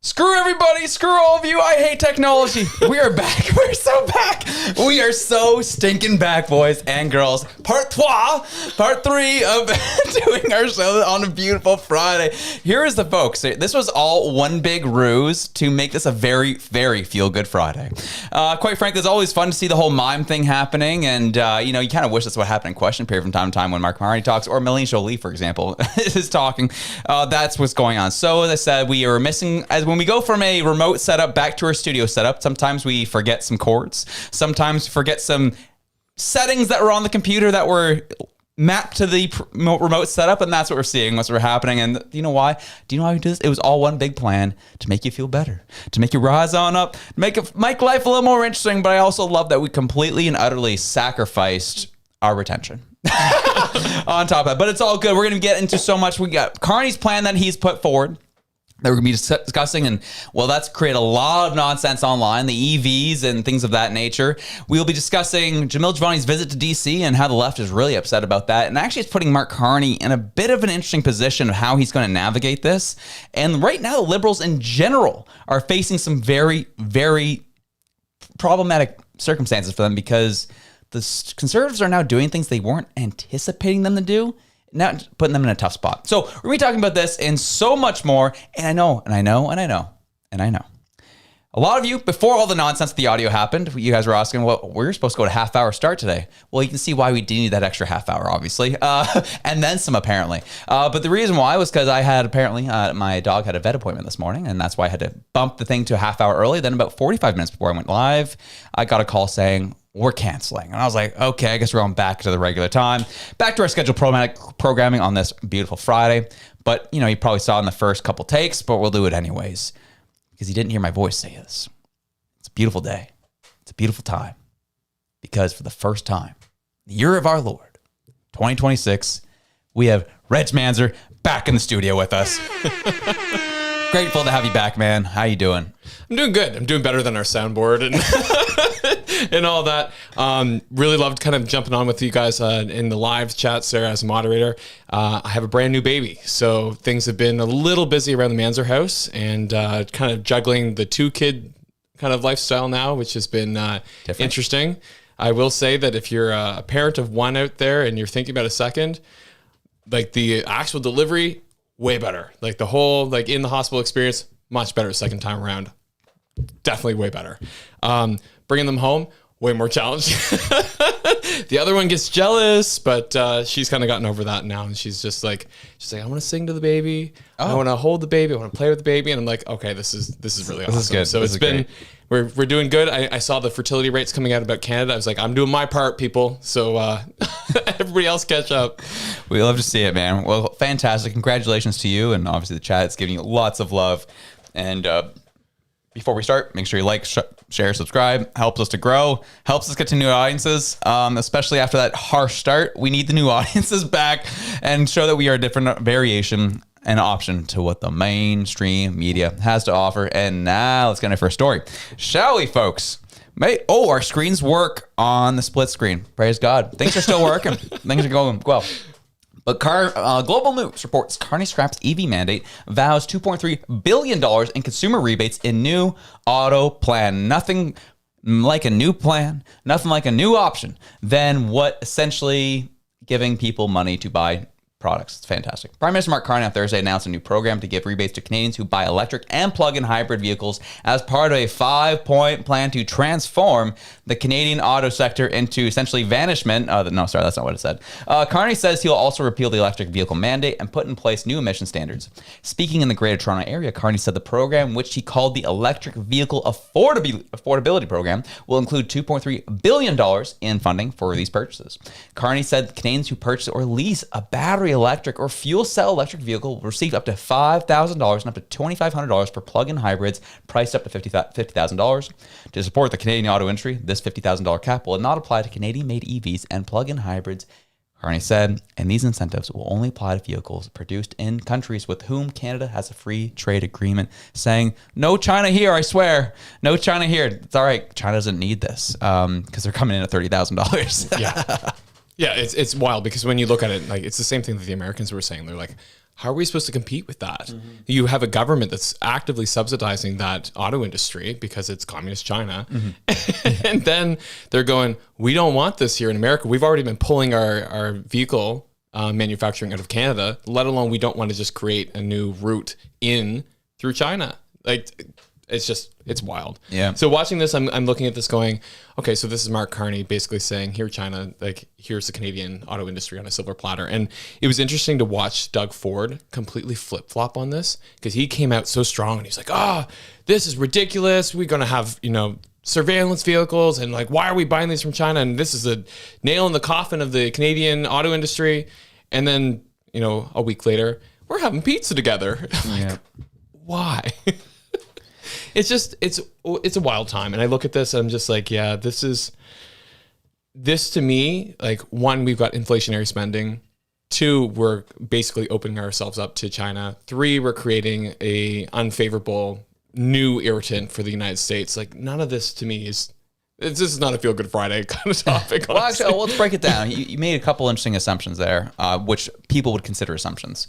Screw everybody, screw all of you, I hate technology. We are back, we're so back. We are so stinking back, boys and girls. Part 3 of doing our show on a beautiful Friday. Here is the folks, this was all one big ruse to make this a very, very feel-good Friday. Quite frankly, it's always fun to see the whole mime thing happening, and you kind of wish that's what happened in Question Period from time to time when Mark Carney talks, or Melanie Jolie, for example, is talking. That's what's going on. So as I said, we are missing, when we go from a remote setup back to our studio setup, sometimes we forget some chords. Sometimes we forget some settings that were on the computer that were mapped to the remote setup, and that's what we're seeing, what's happening. And do you know why? Do you know why we do this? It was all one big plan to make you feel better, to make you rise on up, make life a little more interesting. But I also love that we completely and utterly sacrificed our retention on top of that. But it's all good. We're going to get into so much. We got Carney's plan that he's put forward that we're going to be discussing, and that's created a lot of nonsense online, the EVs and things of that nature. We'll be discussing Jamil Jivani's visit to DC and how the left is really upset about that, and actually it's putting Mark Carney in a bit of an interesting position of how he's going to navigate this. And right now, the Liberals in general are facing some very, very problematic circumstances for them, because the Conservatives are now doing things they weren't anticipating them to do, now putting them in a tough spot. So we're going to be talking about this and so much more. And I know. A lot of you, before all the nonsense of the audio happened, you guys were asking, well, we're supposed to go to half-hour start today. Well, you can see why we do need that extra half hour, obviously. And then some, apparently. But the reason why was because I had, apparently, my dog had a vet appointment this morning, and that's why I had to bump the thing to a half hour early. Then about 45 minutes before I went live, I got a call saying, we're canceling. And I was like, okay, I guess we're going back to the regular time, back to our scheduled programming on this beautiful Friday. But, you probably saw in the first couple takes, but we'll do it anyways, because you didn't hear my voice say this. It's a beautiful day. It's a beautiful time, because for the first time, the year of our Lord, 2026, we have Reg Manzer back in the studio with us. Grateful to have you back, man. How you doing? I'm doing good. I'm doing better than our soundboard and and all that. Really loved kind of jumping on with you guys in the live chat, Sarah, as a moderator. I have a brand new baby, so things have been a little busy around the Manzer house, and kind of juggling the 2-kid kind of lifestyle now, which has been interesting. I will say that if you're a parent of one out there and you're thinking about a second, like the actual delivery, way better. Like the whole in the hospital experience, much better second time around. Definitely way better. Bringing them home, way more challenging. The other one gets jealous, but she's kind of gotten over that now, and she's like, I want to sing to the baby. Oh. I want to hold the baby. I want to play with the baby, and I'm like, okay, this is really awesome. This is good. So it's been we're doing good. I saw the fertility rates coming out about Canada. I was like, I'm doing my part, people. So everybody else catch up. We love to see it, man. Well, fantastic. Congratulations to you, and obviously the chat is giving you lots of love. And before we start, make sure you like, share, subscribe. Helps us to grow. Helps us get to new audiences, especially after that harsh start. We need the new audiences back and show that we are a different variation and option to what the mainstream media has to offer. And now let's get into our first story. Shall we, folks? Our screens work on the split screen. Praise God. Things are still working. Things are going well. But Global News reports Carney scraps EV mandate, vows $2.3 billion in consumer rebates in new auto plan. Nothing like a new plan, nothing like a new option than what essentially giving people money to buy products. It's fantastic. Prime Minister Mark Carney on Thursday announced a new program to give rebates to Canadians who buy electric and plug-in hybrid vehicles as part of a 5-point plan to transform the Canadian auto sector into essentially vanishment. No, sorry, that's not what it said. Carney says he'll also repeal the electric vehicle mandate and put in place new emission standards. Speaking in the Greater Toronto Area, Carney said the program, which he called the Electric Vehicle Affordability Program, will include $2.3 billion in funding for these purchases. Carney said Canadians who purchase or lease a battery electric or fuel cell electric vehicle will receive up to $5,000 and up to $2,500 for plug-in hybrids priced up to $50,000. To support the Canadian auto industry, this $50,000 cap will not apply to Canadian-made EVs and plug-in hybrids, Carney said, and these incentives will only apply to vehicles produced in countries with whom Canada has a free trade agreement, saying, no China here, I swear. No China here. It's all right. China doesn't need this because they're coming in at $30,000. Yeah. Yeah, it's wild because when you look at it, like it's the same thing that the Americans were saying. They're like, how are we supposed to compete with that? You have a government that's actively subsidizing that auto industry because it's communist China. And then they're going, we don't want this here in America. We've already been pulling our vehicle manufacturing out of Canada, let alone we don't want to just create a new route in through China. Like, it's wild. Yeah. So watching this, I'm looking at this going, okay, so this is Mark Carney basically saying, here, China, like, here's the Canadian auto industry on a silver platter. And it was interesting to watch Doug Ford completely flip-flop on this, because he came out so strong and he's like, this is ridiculous. We're going to have, surveillance vehicles, and like, why are we buying these from China? And this is a nail in the coffin of the Canadian auto industry. And then, a week later, we're having pizza together. Like, why? It's a wild time. And I look at this and I'm just like, yeah, this to me, like, one, we've got inflationary spending. Two, we're basically opening ourselves up to China. Three, we're creating a unfavorable new irritant for the United States. Like, none of this to me this is not a feel good Friday kind of topic. Well, actually, let's break it down. You made a couple interesting assumptions there, which people would consider assumptions.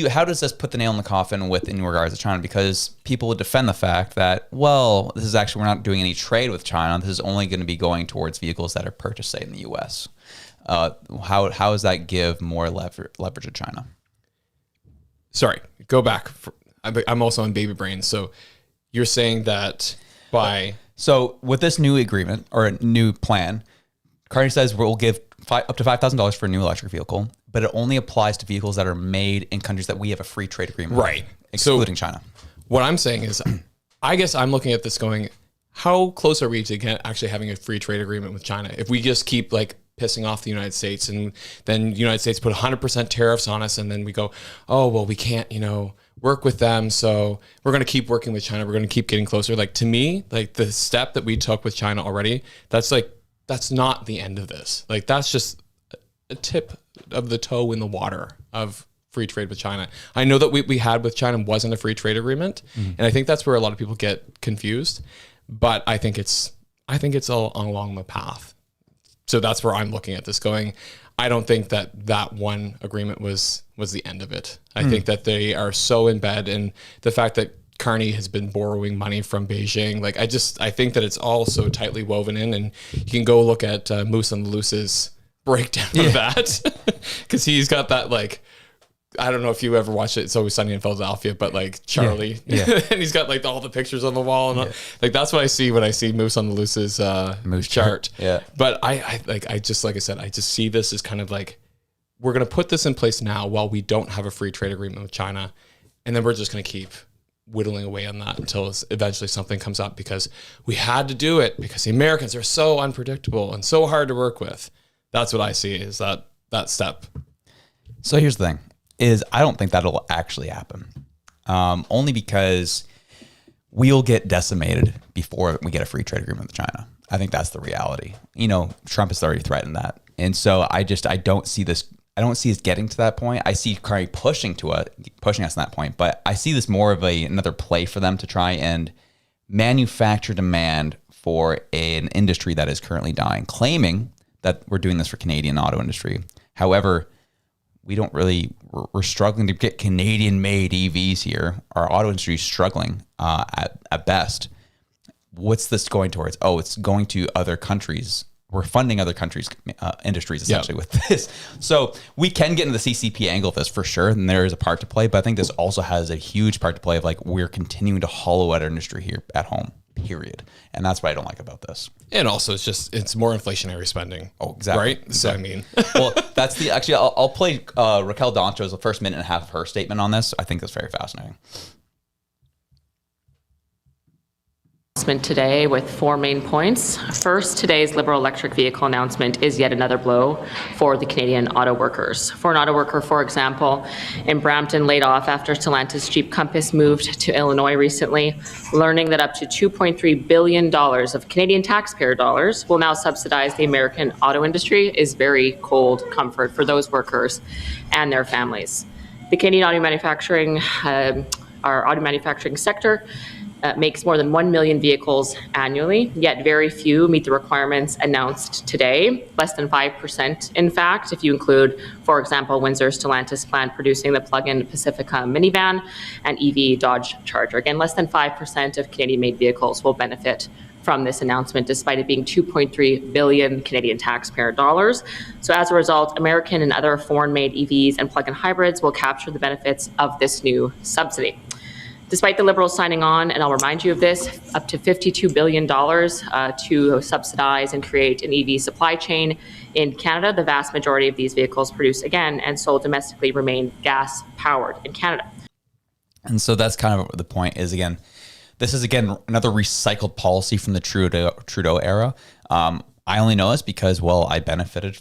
How does this put the nail in the coffin in regards to China? Because people would defend the fact that, well, this is actually, we're not doing any trade with China. This is only going to be going towards vehicles that are purchased, say, in the U.S. How does that give more leverage to China? Sorry, go back. I'm also on baby brain. So you're saying that So with this new agreement or a new plan, Carney says we'll give up to $5,000 for a new electric vehicle, but it only applies to vehicles that are made in countries that we have a free trade agreement with, excluding China. What I'm saying is, I guess I'm looking at this going, how close are we to actually having a free trade agreement with China? If we just keep like pissing off the United States, and then the United States put 100% tariffs on us, and then we go, oh, well, we can't, work with them. So we're going to keep working with China. We're going to keep getting closer. Like, to me, like, the step that we took with China already, that's not the end of this. Like, that's just a tip of the toe in the water of free trade with China. I know that we had with China wasn't a free trade agreement. And I think that's where a lot of people get confused, but I think it's all along the path. So that's where I'm looking at this going, I don't think that one agreement was the end of it. I think that they are so in bed, and the fact that Carney has been borrowing money from Beijing, like, I think that it's all so tightly woven in, and you can go look at Moose on the Loose's breakdown of that, because he's got that, like, I don't know if you ever watched it. It's Always Sunny in Philadelphia, but like Charlie, and he's got like all the pictures on the wall, and like, that's what I see when I see Moose on the Loose's Moose chart. But I just, like I said, I just see this as kind of like, we're going to put this in place now while we don't have a free trade agreement with China, and then we're just going to keep whittling away on that until eventually something comes up, because we had to do it because the Americans are so unpredictable and so hard to work with. That's what I see, is that step. So here's the thing. I don't think that'll actually happen. Only because we'll get decimated before we get a free trade agreement with China. I think that's the reality. Trump has already threatened that. And so I don't see this. I don't see us getting to that point. I see Carney pushing us to that point, but I see this more of another play for them to try and manufacture demand for an industry that is currently dying, claiming that we're doing this for Canadian auto industry. However, we're struggling to get Canadian-made EVs here. Our auto industry is struggling at best. What's this going towards? Oh, it's going to other countries. We're funding other countries' industries essentially with this. So we can get into the CCP angle of this for sure, and there is a part to play. But I think this also has a huge part to play of like, we're continuing to hollow out our industry here at home, period. And that's what I don't like about this. And also, it's more inflationary spending. Oh, exactly. Right? Exactly. So, I mean. Well, that's actually, I'll play Raquel Doncho's the first minute and a half of her statement on this. I think that's very fascinating. Today with 4 main points. First, today's Liberal electric vehicle announcement is yet another blow for the Canadian auto workers. For an auto worker, for example, in Brampton, laid off after Stellantis Jeep Compass moved to Illinois recently, learning that up to $2.3 billion of Canadian taxpayer dollars will now subsidize the American auto industry is very cold comfort for those workers and their families. The Canadian auto manufacturing, our auto manufacturing sector, makes more than 1 million vehicles annually, yet very few meet the requirements announced today, less than 5%, in fact, if you include, for example, Windsor's Stellantis plant producing the plug-in Pacifica minivan and EV Dodge Charger. Again, less than 5% of Canadian-made vehicles will benefit from this announcement, despite it being 2.3 billion Canadian taxpayer dollars. So as a result, American and other foreign-made EVs and plug-in hybrids will capture the benefits of this new subsidy. Despite the Liberals signing on, and I'll remind you of this, up to $52 billion to subsidize and create an EV supply chain in Canada, the vast majority of these vehicles produced again and sold domestically remain gas-powered in Canada. And so that's kind of the point is, again, this is, again, another recycled policy from the Trudeau era. I only know this because, well, I benefited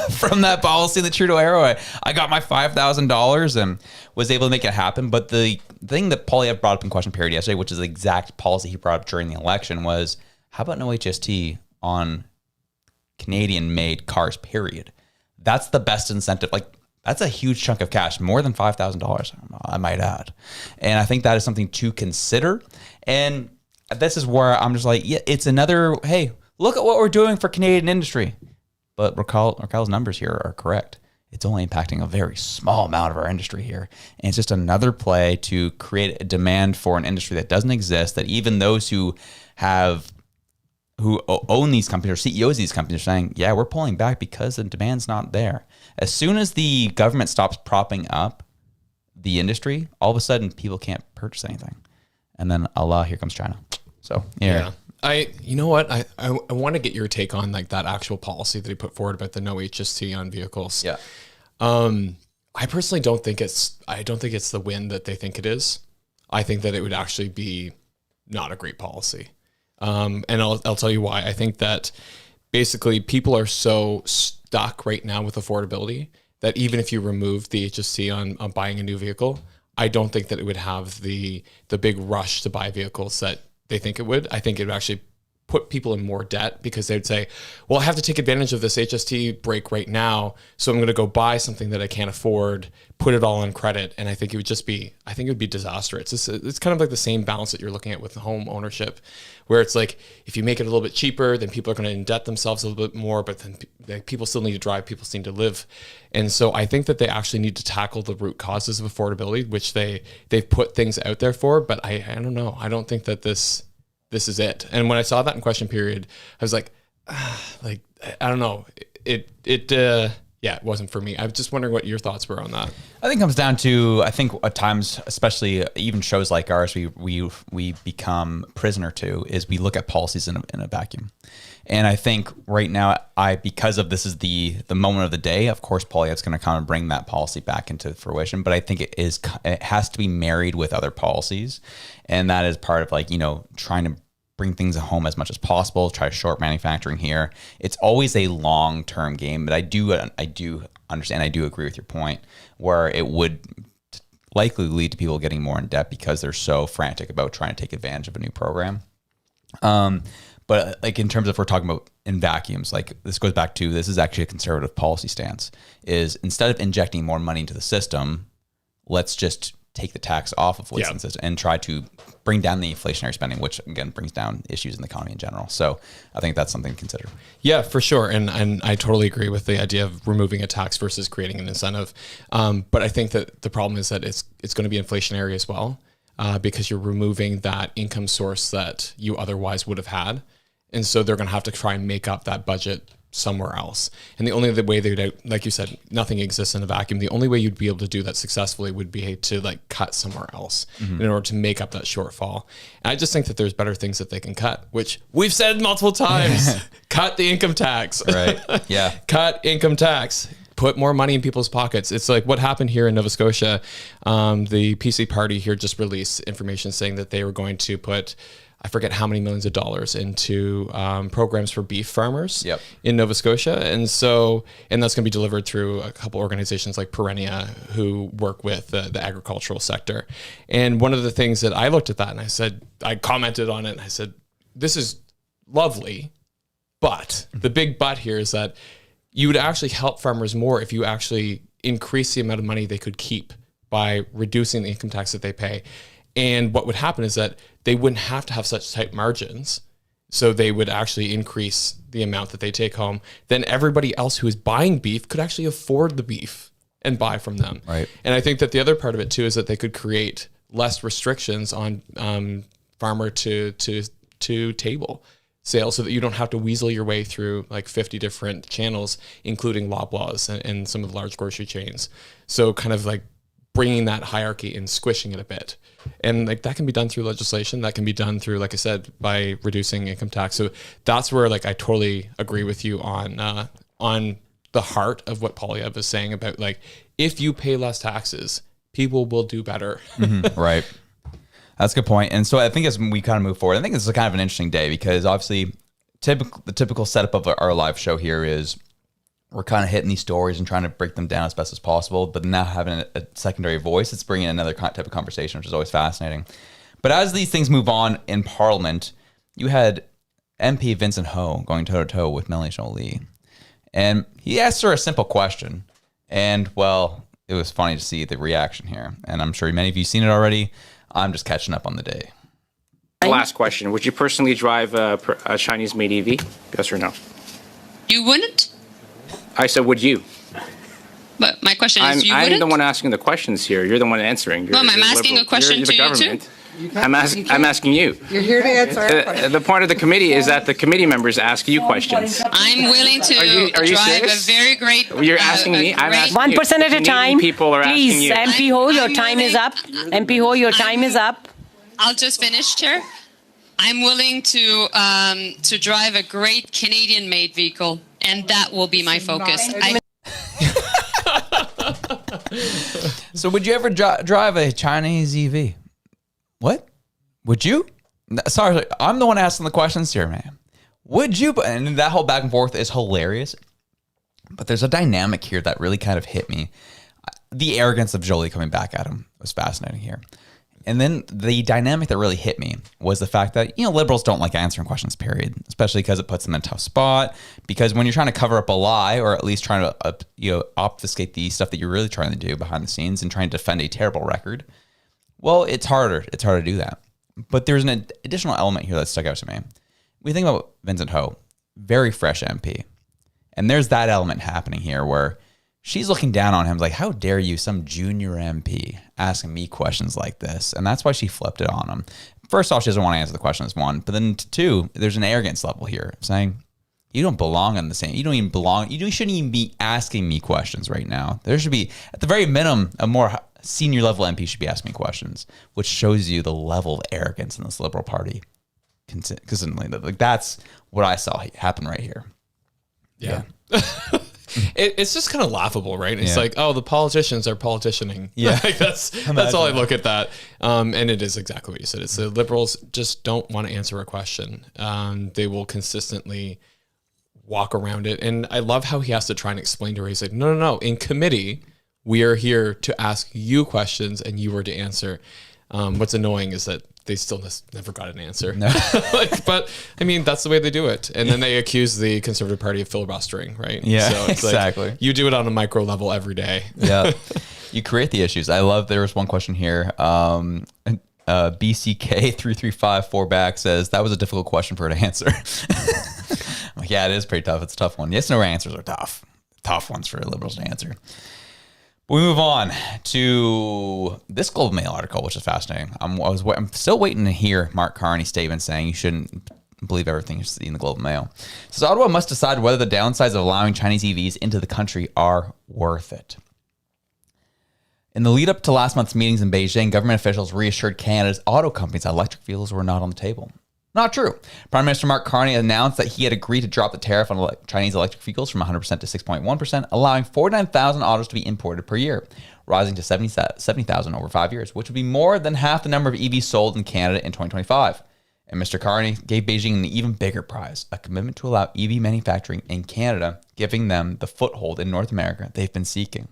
from that policy in the Trudeau era. I got my $5,000 and was able to make it happen. But the thing that Poilievre brought up in question period yesterday, which is the exact policy he brought up during the election, was how about no HST on Canadian-made cars, period? That's the best incentive. Like, that's a huge chunk of cash, more than $5,000, I might add. And I think that is something to consider. And this is where I'm just like, yeah, it's another, hey, look at what we're doing for Canadian industry. But Raquel's numbers here are correct. It's only impacting a very small amount of our industry here. And it's just another play to create a demand for an industry that doesn't exist, that even those who own these companies or CEOs of these companies are saying, yeah, we're pulling back because the demand's not there. As soon as the government stops propping up the industry, all of a sudden people can't purchase anything. And then here comes China. So yeah. You know what? I want to get your take on like that actual policy that he put forward about the no HST on vehicles. Yeah. I personally don't think it's the win that they think it is. I think that it would actually be not a great policy. And I'll tell you why. I think that basically people are so stuck right now with affordability that even if you remove the HST on buying a new vehicle, I don't think that it would have the big rush to buy vehicles that they think it would. I think it would actually put people in more debt because they'd say, well, I have to take advantage of this HST break right now, so I'm going to go buy something that I can't afford, put it all on credit. And I think it would be disastrous. It's kind of like the same balance that you're looking at with home ownership, where it's like, if you make it a little bit cheaper, then people are going to indebt themselves a little bit more, but then people still need to drive, people still need to live. And so I think that they actually need to tackle the root causes of affordability, which they've put things out there for, but I don't know. I don't think that this is it. And when I saw that in question period, I was like, I don't know. It wasn't for me. I was just wondering what your thoughts were on that. I think it comes down to, I think at times, especially even shows like ours, we become prisoner to, is we look at policies in a vacuum. And I think right now, because of this is the moment of the day, of course, Poilievre's going to kind of bring that policy back into fruition. But I think it has to be married with other policies. And that is part of trying to bring things home as much as possible, try to short manufacturing here. It's always a long-term game, but I do understand, I do agree with your point, where it would likely lead to people getting more in debt because they're so frantic about trying to take advantage of a new program. But like in terms of, we're talking about in vacuums, like this goes back to, this is actually a conservative policy stance, is instead of injecting more money into the system, let's just take the tax off of what's in the system and try to bring down the inflationary spending, which again brings down issues in the economy in general. So I think that's something to consider. Yeah, for sure. And I totally agree with the idea of removing a tax versus creating an incentive. But I think that the problem is that it's going to be inflationary as well, because you're removing that income source that you otherwise would have had. And so they're going to have to try and make up that budget somewhere else. And the only way they would, like you said, nothing exists in a vacuum. The only way you'd be able to do that successfully would be to cut somewhere else in order to make up that shortfall. And I just think that there's better things that they can cut, which we've said multiple times. Cut the income tax. Right. Yeah. Cut income tax. Put more money in people's pockets. It's like what happened here in Nova Scotia. The PC party here just released information saying that they were going to put, I forget how many millions of dollars into programs for beef farmers in Nova Scotia. And that's going to be delivered through a couple organizations like Perennia, who work with the agricultural sector. And one of the things that I looked at that and I commented on it and I said, this is lovely, but the big but here is that you would actually help farmers more if you actually increase the amount of money they could keep by reducing the income tax that they pay. And what would happen is that they wouldn't have to have such tight margins. So they would actually increase the amount that they take home. Then everybody else who is buying beef could actually afford the beef and buy from them. Right. And I think that the other part of it too is that they could create less restrictions on farmer to table sales, so that you don't have to weasel your way through like 50 different channels, including Loblaws and some of the large grocery chains. So kind of like bringing that hierarchy and squishing it a bit. And like that can be done through legislation. That can be done through, like I said, by reducing income tax. So that's where like I totally agree with you on the heart of what Polyev is saying about like, if you pay less taxes, people will do better. Right. That's a good point. And so I think as we kind of move forward, I think this is kind of an interesting day because obviously the typical setup of our live show here is we're kind of hitting these stories and trying to break them down as best as possible. But now having a secondary voice, it's bringing another type of conversation, which is always fascinating. But as these things move on in Parliament, you had MP Vincent Ho going toe-to-toe with Melanie Joly. And he asked her a simple question. And, well, it was funny to see the reaction here. And I'm sure many of you have seen it already. I'm just catching up on the day. Last question. Would you personally drive a Chinese-made EV? Yes or no? You wouldn't? I said, would you? But my question is, you I'm wouldn't? the one asking the questions here. You're the one answering. Well, I'm asking a question You're to the you, government. too. I'm asking you. You're here to answer our questions. The point of the committee is that the committee members ask you questions. I'm willing to Are you drive serious? a very great... You're asking me? I'm great- asking One you. person at a Canadian time. people are asking Please, you. MP Ho, your I'm time is willing- up. MP Ho, your time is up. I'll just finish, Chair. I'm willing to drive a great Canadian-made vehicle, and that will be my focus. So would you ever drive a Chinese EV? What? Would you? Sorry, I'm the one asking the questions here, man. Would you? And that whole back and forth is hilarious. But there's a dynamic here that really kind of hit me. The arrogance of Joly coming back at him was fascinating here. And then the dynamic that really hit me was the fact that, liberals don't like answering questions, period, especially because it puts them in a tough spot. Because when you're trying to cover up a lie, or at least trying to, obfuscate the stuff that you're really trying to do behind the scenes and trying to defend a terrible record, well, it's harder. It's harder to do that. But there's an additional element here that stuck out to me. We think about Vincent Ho, very fresh MP. And there's that element happening here where she's looking down on him like, how dare you, some junior MP, asking me questions like this? And that's why she flipped it on him. First off, she doesn't want to answer the questions, one. But then two, there's an arrogance level here saying, you don't belong in the same, you don't even belong, you shouldn't even be asking me questions right now. There should be, at the very minimum, a more senior level MP should be asking me questions, which shows you the level of arrogance in this Liberal Party. Consistently, like that's what I saw happen right here. Yeah. It's just kind of laughable, right? It's like, oh, the politicians are politicianing. Yeah. Like that's all I look at that. And it is exactly what you said. It's the Liberals just don't want to answer a question. They will consistently walk around it. And I love how he has to try and explain to her. He's like, no. In committee, we are here to ask you questions and you are to answer. What's annoying is that they still never got an answer. No. But I mean, that's the way they do it. And then they accuse the Conservative Party of filibustering, right? Yeah, so it's exactly. Like, you do it on a micro level every day. Yeah. You create the issues. I love, there was one question here. BCK3354 back says, that was a difficult question for her to answer. I'm like, yeah, it is pretty tough. It's a tough one. Yes, no answers are tough. Tough ones for Liberals to answer. We move on to this Globe and Mail article, which is fascinating. I'm still waiting to hear Mark Carney's statement saying you shouldn't believe everything you see in the Globe and Mail. It says Ottawa must decide whether the downsides of allowing Chinese EVs into the country are worth it. In the lead up to last month's meetings in Beijing, government officials reassured Canada's auto companies that electric vehicles were not on the table. Not true. Prime Minister Mark Carney announced that he had agreed to drop the tariff on Chinese electric vehicles from 100% to 6.1%, allowing 49,000 autos to be imported per year, rising to 70,000 over 5 years, which would be more than half the number of EVs sold in Canada in 2025. And Mr. Carney gave Beijing an even bigger prize, a commitment to allow EV manufacturing in Canada, giving them the foothold in North America they've been seeking.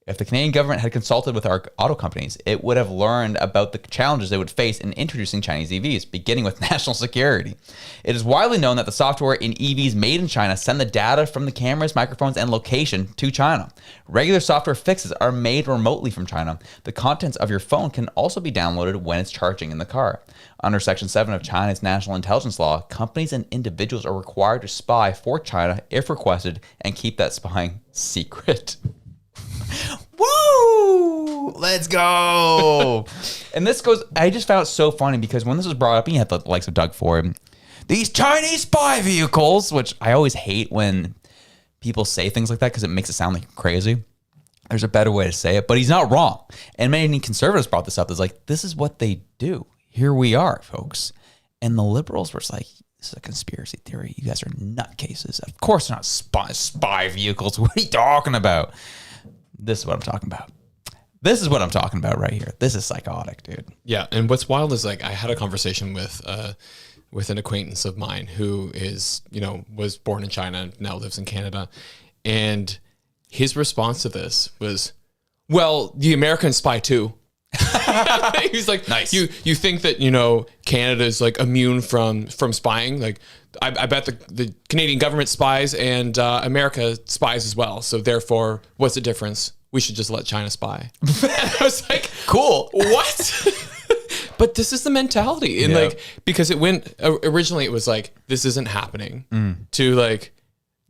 If the Canadian government had consulted with our auto companies, it would have learned about the challenges they would face in introducing Chinese EVs, beginning with national security. It is widely known that the software in EVs made in China send the data from the cameras, microphones, and location to China. Regular software fixes are made remotely from China. The contents of your phone can also be downloaded when it's charging in the car. Under Section 7 of China's National Intelligence Law, companies and individuals are required to spy for China if requested and keep that spying secret. Woo! Let's go. And this goes, I just found it so funny because when this was brought up, and you had the likes of Doug Ford, these Chinese spy vehicles, which I always hate when people say things like that because it makes it sound like crazy. There's a better way to say it, but he's not wrong. And many conservatives brought this up. It's like, this is what they do. Here we are, folks. And the liberals were just like, this is a conspiracy theory. You guys are nutcases. Of course they're not spy vehicles. What are you talking about? This is what I'm talking about. This is what I'm talking about right here. This is psychotic, dude. Yeah, and what's wild is like I had a conversation with an acquaintance of mine who is, was born in China and now lives in Canada, and his response to this was, "Well, the Americans spy too." He's like, nice. You think that Canada is like immune from spying? Like, I bet the Canadian government spies and America spies as well. So therefore, what's the difference? We should just let China spy. I was like, cool. What? But this is the mentality, and like because it went originally, it was like this isn't happening to like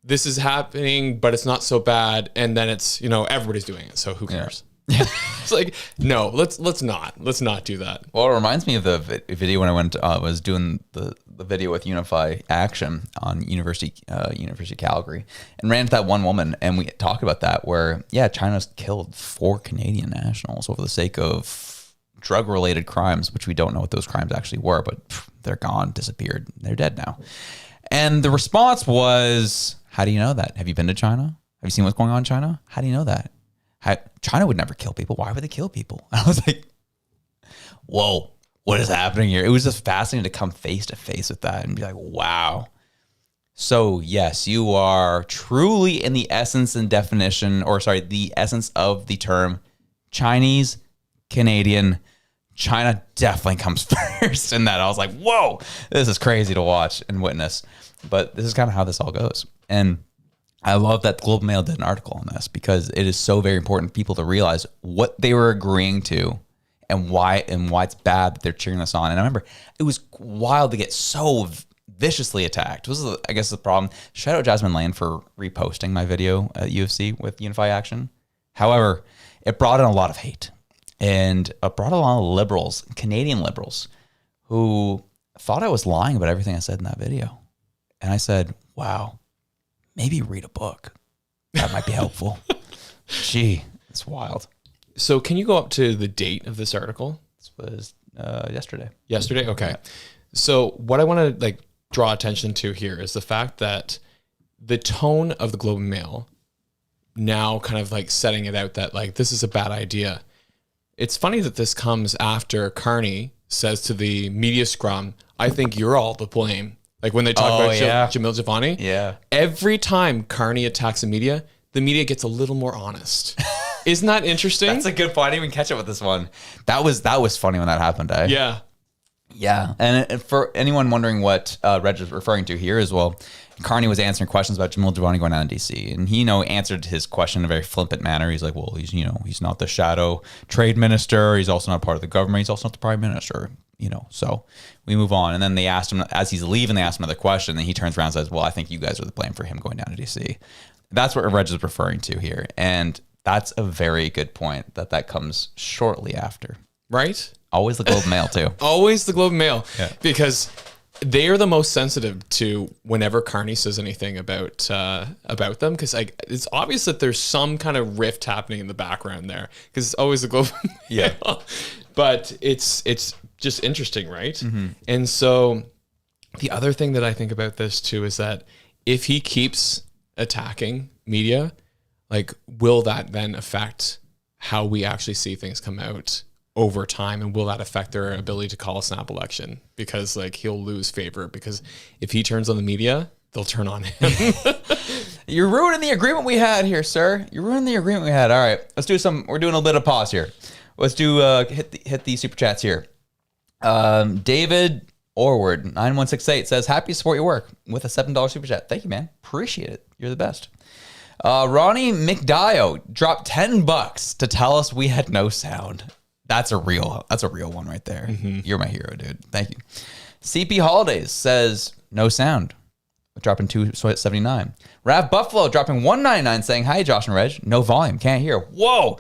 this is happening, but it's not so bad, and then it's everybody's doing it, so who cares? Yeah. It's like, no, let's not do that. Well, it reminds me of the video when I was doing the video with Unify Action on University Calgary, and ran into that one woman, and we talked about that where China's killed 4 Canadian nationals over the sake of drug-related crimes, which we don't know what those crimes actually were, but they're gone, disappeared, they're dead now. And the response was, "How do you know that? Have you been to China? Have you seen what's going on in China? How do you know that? China would never kill people. Why would they kill people?" I was like, whoa, what is happening here? It was just fascinating to come face to face with that and be like, wow. So yes, you are truly in the essence and definition, the essence of the term Chinese, Canadian. China definitely comes first in that. I was like, whoa, this is crazy to watch and witness. But this is kind of how this all goes. And I love that Globe and Mail did an article on this because it is so very important for people to realize what they were agreeing to and why it's bad that they're cheering this on. And I remember it was wild to get so viciously attacked. This is, I guess, the problem. Shout out Jasmine Lane for reposting my video at UFC with Unify Action. However, it brought in a lot of hate, and it brought a lot of liberals, Canadian liberals, who thought I was lying about everything I said in that video. And I said, wow, maybe read a book. That might be helpful. Gee, it's wild. So can you go up to the date of this article? This was yesterday. Yesterday? Okay. Yeah. So what I want to draw attention to here is the fact that the tone of the Globe and Mail now kind of setting it out that this is a bad idea. It's funny that this comes after Carney says to the media scrum, "I think you're all to blame." When they talk about Jamil Jivani. Yeah. Every time Carney attacks the media gets a little more honest. Isn't that interesting? That's a good point. I didn't even catch it with this one. That was funny when that happened. Yeah. Yeah. And for anyone wondering what Reg is referring to here as well, Carney was answering questions about Jamil Jivani going down to DC, and he answered his question in a very flippant manner. He's like, well, he's not the shadow trade minister. He's also not part of the government. He's also not the prime minister. So we move on. And then they asked him, as he's leaving, they asked him another question. And he turns around and says, well, I think you guys are the blame for him going down to DC. That's what Reg is referring to here. And that's a very good point that comes shortly after. Right? Always the Globe and Mail too. Always the Globe and Mail. Yeah. Because they are the most sensitive to whenever Carney says anything about them. Because it's obvious that there's some kind of rift happening in the background there. Because it's always the Globe and Mail. Yeah. But it's just interesting, right? Mm-hmm. And so the other thing that I think about this too is that if he keeps attacking media, will that then affect how we actually see things come out over time, and will that affect their ability to call a snap election? Because he'll lose favor, because if he turns on the media, they'll turn on him. You're ruining the agreement we had here, sir. You're ruining the agreement we had. All right, let's do some. We're doing a bit of pause here. Let's do hit the super chats here. David Orward 9168 says, "Happy to support your work with a $7 super chat." Thank you, man. Appreciate it. You're the best. Ronnie McDio dropped $10 to tell us we had no sound. That's a real one right there. You're my hero, dude. Thank you. CP Holidays says no sound, dropping $2.79. Rav Buffalo dropping $1.99 saying, "Hi, Josh and Reg. No volume, can't hear." Whoa,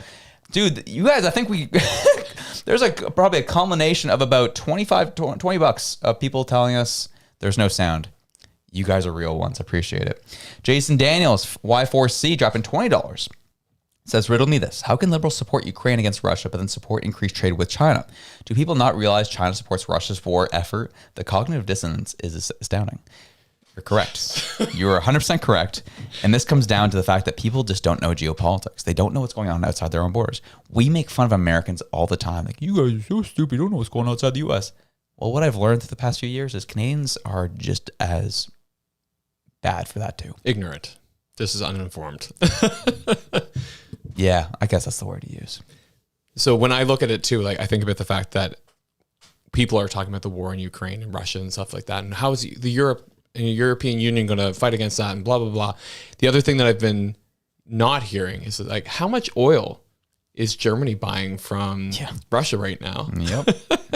dude, you guys, I think we there's probably a culmination of about $20 of people telling us there's no sound. You guys are real ones. Appreciate it. Jason Daniels, Y4C, dropping $20. Says, "Riddle me this. How can liberals support Ukraine against Russia, but then support increased trade with China? Do people not realize China supports Russia's war effort? The cognitive dissonance is astounding." You're correct. You're 100% correct. And this comes down to the fact that people just don't know geopolitics. They don't know what's going on outside their own borders. We make fun of Americans all the time. Like, you guys are so stupid. You don't know what's going on outside the U.S. Well, what I've learned through the past few years is Canadians are just as bad for that too. Ignorant. This is uninformed. Yeah, I guess that's the word to use. So when I look at it too, like I think about the fact that people are talking about the war in Ukraine and Russia and stuff like that, and how is the European Union going to fight against that, and blah blah blah. The other thing that I've been not hearing is like how much oil is Germany buying from Russia right now? Yep.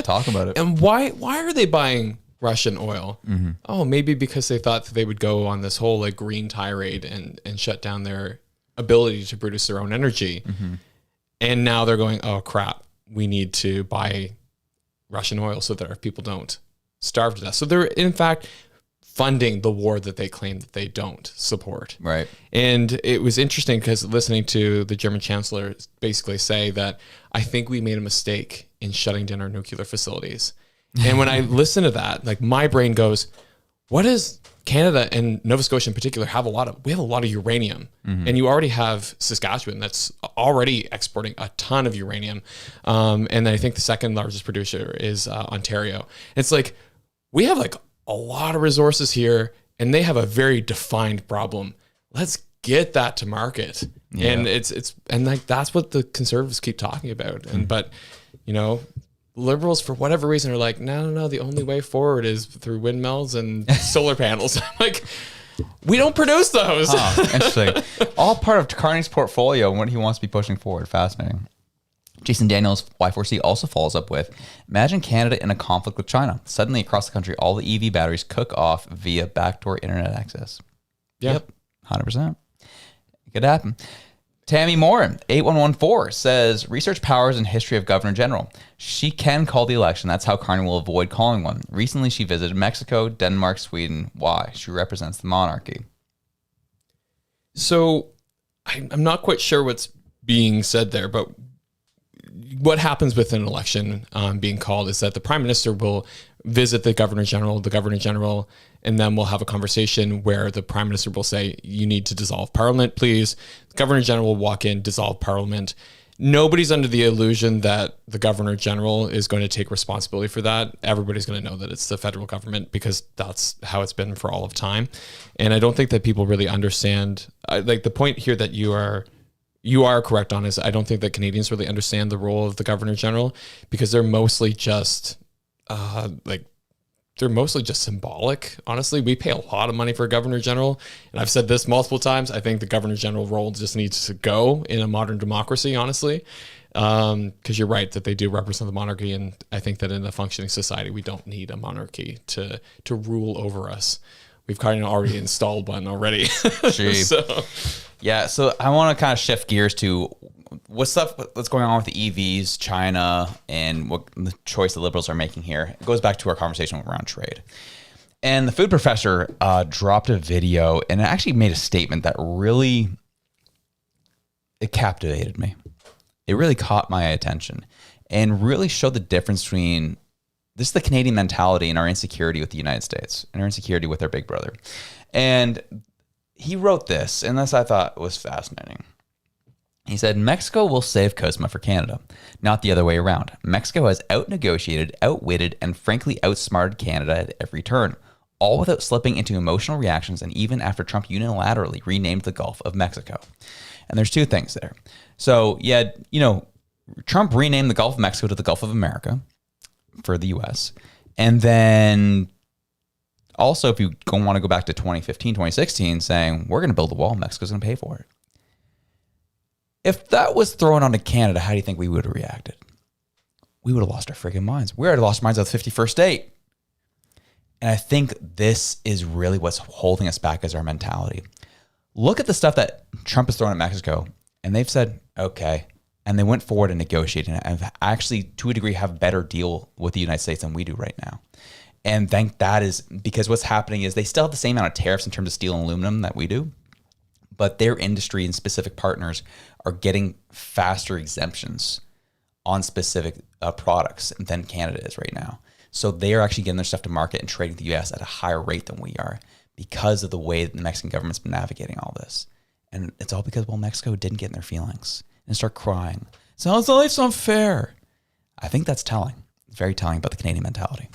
Talk about it. And why are they buying Russian oil? Oh, maybe because they thought that they would go on this whole like green tirade and shut down their ability to produce their own energy. And now they're going, oh crap, we need to buy Russian oil so that our people don't starve to death. So they're in fact funding the war that they claim that they don't support. Right. And it was interesting because listening to the German chancellor basically say that I think we made a mistake in shutting down our nuclear facilities. And when I listen to that, like my brain goes, what does Canada and Nova Scotia in particular have a lot of? We have a lot of uranium, and you already have Saskatchewan that's already exporting a ton of uranium. And I think the second largest producer is Ontario. It's like, we have like a lot of resources here and they have a very defined problem. Let's get that to market. Yeah. And it's like, that's what the conservatives keep talking about. And, but you know, liberals for whatever reason are like, no, the only way forward is through windmills and solar panels. I'm like, we don't produce those. Interesting. All part of Carney's portfolio and what he wants to be pushing forward. Fascinating. Jason Daniels, Y4C, also follows up with, imagine Canada in a conflict with China. Suddenly across the country, all the EV batteries cook off via backdoor internet access. Yep. 100%. It could happen. Tammy Moore, 8114, says, research powers and history of Governor General. She can call the election. That's how Carney will avoid calling one. Recently, she visited Mexico, Denmark, Sweden. Why? She represents the monarchy. So I'm not quite sure what's being said there, but what happens with an election being called is that the Prime Minister will visit the Governor General, and then we'll have a conversation where the Prime Minister will say, you need to dissolve Parliament, please. The Governor General will walk in, dissolve Parliament. Nobody's under the illusion that the Governor General is going to take responsibility for that. Everybody's going to know that it's the federal government because that's how it's been for all of time. And I don't think that people really understand, like the point here that you are correct on is I don't think that Canadians really understand the role of the Governor General because they're mostly just symbolic. Honestly, we pay a lot of money for a Governor General. And I've said this multiple times. I think the Governor General role just needs to go in a modern democracy, honestly. Because you're right that they do represent the monarchy. And I think that in a functioning society, we don't need a monarchy to rule over us. We've kind of already installed one already. So I want to kind of shift gears to what's going on with the EVs, China, and what the choice the Liberals are making here. It goes back to our conversation around trade. And the food professor dropped a video and it actually made a statement that it captivated me. It really caught my attention and really showed the difference between this is the Canadian mentality and our insecurity with the United States and our insecurity with our big brother. And he wrote this, and this I thought was fascinating. He said, Mexico will save COSMA for Canada, not the other way around. Mexico has out-negotiated, outwitted, and frankly outsmarted Canada at every turn. all without slipping into emotional reactions and even after Trump unilaterally renamed the Gulf of Mexico. And there's two things there. So, yeah, Trump renamed the Gulf of Mexico to the Gulf of America for the U.S. And then also, if you want to go back to 2015, 2016, saying, we're going to build a wall, Mexico's going to pay for it. If that was thrown onto Canada, how do you think we would have reacted? We would have lost our friggin' minds. We already lost our minds at the 51st state. And I think this is really what's holding us back as our mentality. Look at the stuff that Trump has thrown at Mexico, and they've said, okay. And they went forward and negotiated and actually, to a degree, have a better deal with the United States than we do right now. And I think that is because what's happening is they still have the same amount of tariffs in terms of steel and aluminum that we do, but their industry and specific partners are getting faster exemptions on specific products than Canada is right now. So they are actually getting their stuff to market and trading the U.S. at a higher rate than we are because of the way that the Mexican government's been navigating all this. And it's all because, Mexico didn't get in their feelings and start crying. So it's not fair. I think that's telling. Very telling about the Canadian mentality.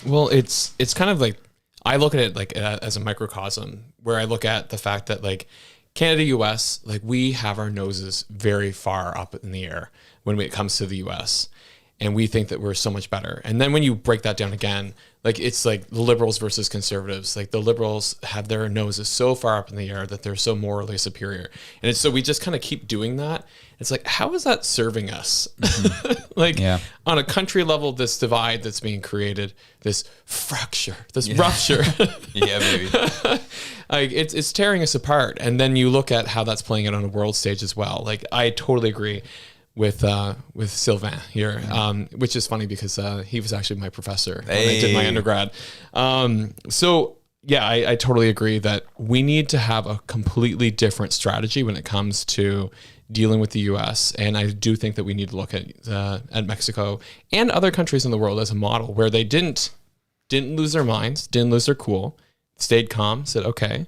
Well, it's kind of like, I look at it like as a microcosm where I look at the fact that like Canada, US, like we have our noses very far up in the air when it comes to the US. And we think that we're so much better. And then when you break that down again, like it's like the liberals versus conservatives. Like the liberals have their noses so far up in the air that they're so morally superior. And it's, so we just kind of keep doing that. It's like, how is that serving us? Mm-hmm. On a country level, this divide that's being created, this fracture, this rupture. Yeah, maybe. Like it's tearing us apart. And then you look at how that's playing out on a world stage as well. Like I totally agree with Sylvain here, which is funny because he was actually my professor when I did my undergrad. So yeah, I totally agree that we need to have a completely different strategy when it comes to dealing with the U.S. And I do think that we need to look at Mexico and other countries in the world as a model where they didn't lose their minds, didn't lose their cool, stayed calm, said, okay,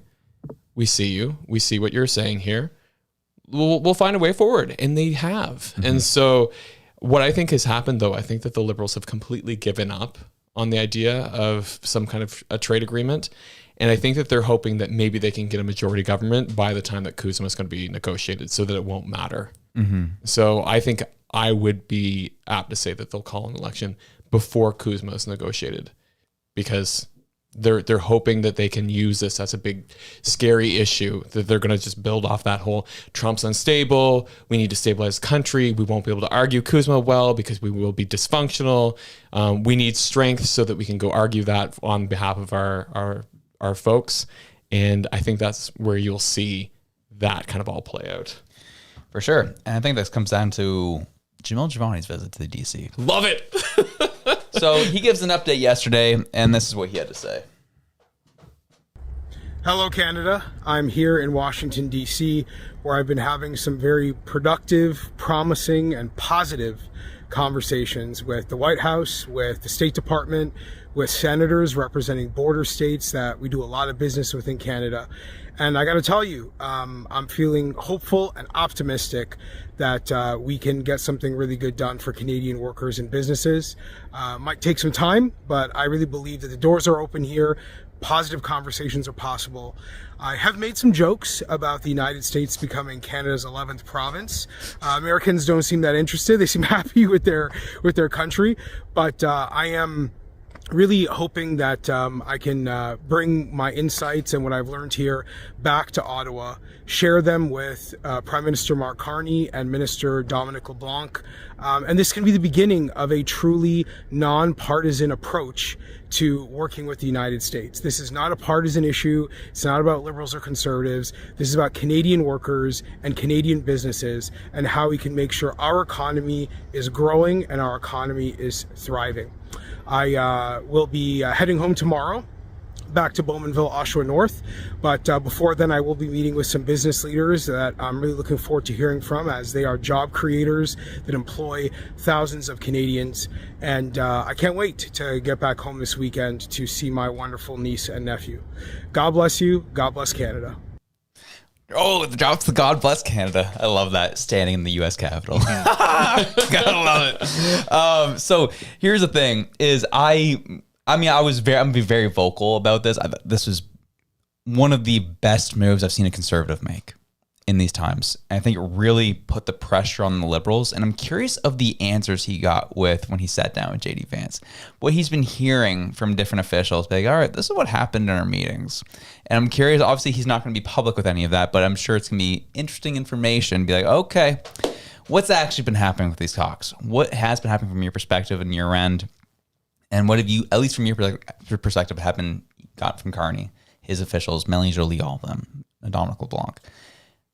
we see you, we see what you're saying here. We'll find a way forward. And they have. Mm-hmm. And so what I think has happened, though, I think that the liberals have completely given up on the idea of some kind of a trade agreement. And I think that they're hoping that maybe they can get a majority government by the time that CUSMA is going to be negotiated so that it won't matter. Mm-hmm. So I think I would be apt to say that they'll call an election before CUSMA is negotiated because they're hoping that they can use this as a big scary issue, that they're going to just build off that whole Trump's unstable, we need to stabilize the country, we won't be able to argue CUSMA well because we will be dysfunctional, we need strength so that we can go argue that on behalf of our folks. And I think that's where you'll see that kind of all play out. For sure. And I think this comes down to Jivani's visit to the DC. Love it. So he gives an update yesterday, and this is what he had to say. Hello, Canada. I'm here in Washington, D.C., where I've been having some very productive, promising, and positive conversations with the White House, with the State Department, with senators representing border states that we do a lot of business with in Canada. And I got to tell you, I'm feeling hopeful and optimistic that we can get something really good done for Canadian workers and businesses. Might take some time, but I really believe that the doors are open here. Positive conversations are possible. I have made some jokes about the United States becoming Canada's 11th province. Americans don't seem that interested. They seem happy with their country, but I am really hoping that I can bring my insights and what I've learned here back to Ottawa, share them with Prime Minister Mark Carney and Minister Dominic LeBlanc. And this can be the beginning of a truly nonpartisan approach to working with the United States. This is not a partisan issue. It's not about liberals or conservatives. This is about Canadian workers and Canadian businesses and how we can make sure our economy is growing and our economy is thriving. I will be heading home tomorrow back to Bowmanville, Oshawa North. But before then, I will be meeting with some business leaders that I'm really looking forward to hearing from, as they are job creators that employ thousands of Canadians. And I can't wait to get back home this weekend to see my wonderful niece and nephew. God bless you. God bless Canada. Oh, the drops the God bless Canada. I love that, standing in the U.S. Capitol. Gotta love it. So here's the thing: is I I'm gonna be very vocal about this. This was one of the best moves I've seen a conservative make in these times. And I think it really put the pressure on the Liberals. And I'm curious of the answers he got with when he sat down with JD Vance. What he's been hearing from different officials, like, all right, this is what happened in our meetings. And I'm curious, obviously he's not going to be public with any of that, but I'm sure it's going to be interesting information. Be like, okay, what's actually been happening with these talks? What has been happening from your perspective and your end? And what have you, at least from your perspective, got from Carney, his officials, Melanie Jolie, all of them, Dominic LeBlanc?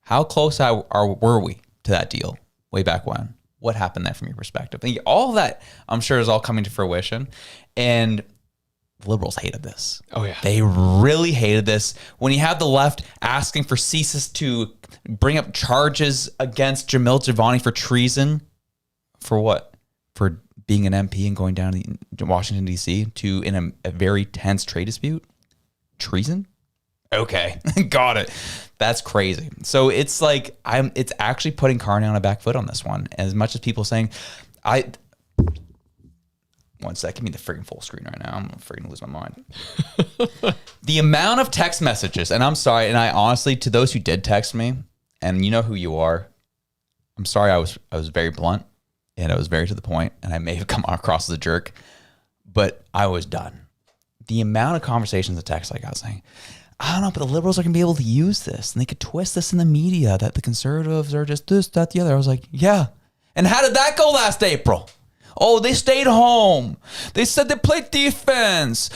How close were we to that deal way back when? What happened there from your perspective? And all of that, I'm sure, is all coming to fruition. And the Liberals hated this. Oh, yeah. They really hated this. When you have the left asking for CSIS to bring up charges against Jamil Jivani for treason. For what? For being an MP and going down to Washington, D.C. in a very tense trade dispute? Treason? Okay, got it. That's crazy. So it's like it's actually putting Carney on a back foot on this one. As much as people saying, one sec, give me the freaking full screen right now. I'm freaking lose my mind. The amount of text messages, and I'm sorry, and I honestly, to those who did text me, and you know who you are, I'm sorry. I was very blunt, and I was very to the point, and I may have come across as a jerk, but I was done. The amount of conversations and texts I got saying, I don't know, but the Liberals are going to be able to use this and they could twist this in the media that the Conservatives are just this, that, the other. I was like, yeah. And how did that go last April? Oh, they stayed home. They said they played defense.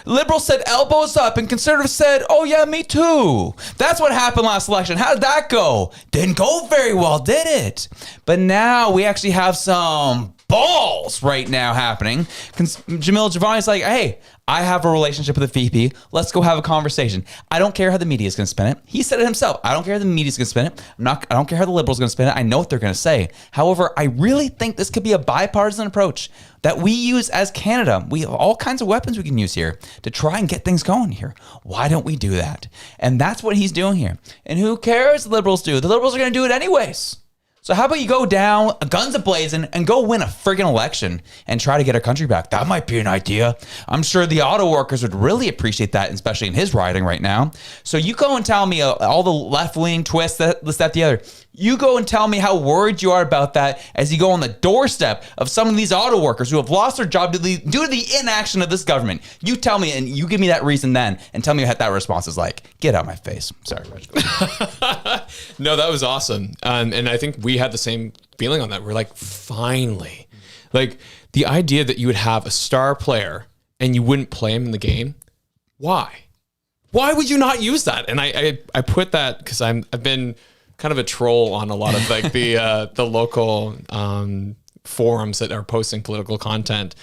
Liberals said elbows up and Conservatives said, oh yeah, me too. That's what happened last election. How did that go? Didn't go very well, did it? But now we actually have some balls right now happening. Jamil Jivani's like, hey, I have a relationship with the VP. Let's go have a conversation. I don't care how the media is going to spin it. He said it himself. I don't care how the media is going to spin it. I don't care how the Liberals are going to spin it. I know what they're going to say. However, I really think this could be a bipartisan approach that we use as Canada. We have all kinds of weapons we can use here to try and get things going here. Why don't we do that? And that's what he's doing here. And who cares what the Liberals do? The Liberals are going to do it anyways. So how about you go down, guns a-blazing, and go win a friggin' election and try to get our country back? That might be an idea. I'm sure the auto workers would really appreciate that, especially in his riding right now. So you go and tell me all the left-wing twists, this, that, the other. You go and tell me how worried you are about that as you go on the doorstep of some of these auto workers who have lost their job due to the inaction of this government. You tell me, and you give me that reason then, and tell me what that response is like. Get out of my face. Sorry, Reg. No, that was awesome. And I think we had the same feeling on that. We're like, finally. Like, the idea that you would have a star player and you wouldn't play him in the game. Why? Why would you not use that? And I put that because I've been kind of a troll on a lot of like the local forums that are posting political content.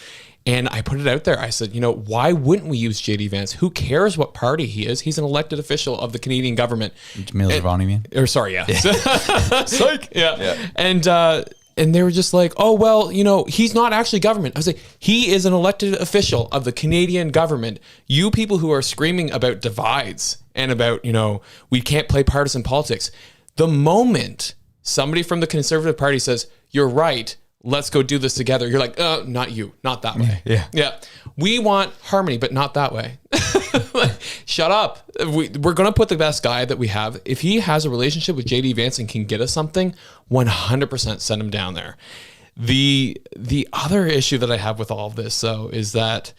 And I put it out there. I said, why wouldn't we use JD Vance? Who cares what party he is? He's an elected official of the Canadian government. Jamil Jivani, mean? Or sorry, yeah. Psych. Yeah. And they were just like, oh, well, he's not actually government. I was like, he is an elected official of the Canadian government. You people who are screaming about divides and about, we can't play partisan politics. The moment somebody from the Conservative Party says, you're right, let's go do this together, you're like, not you, not that way. Yeah. We want harmony, but not that way. Shut up. We're going to put the best guy that we have. If he has a relationship with JD Vance and can get us something, 100% send him down there. The other issue that I have with all of this, though, is that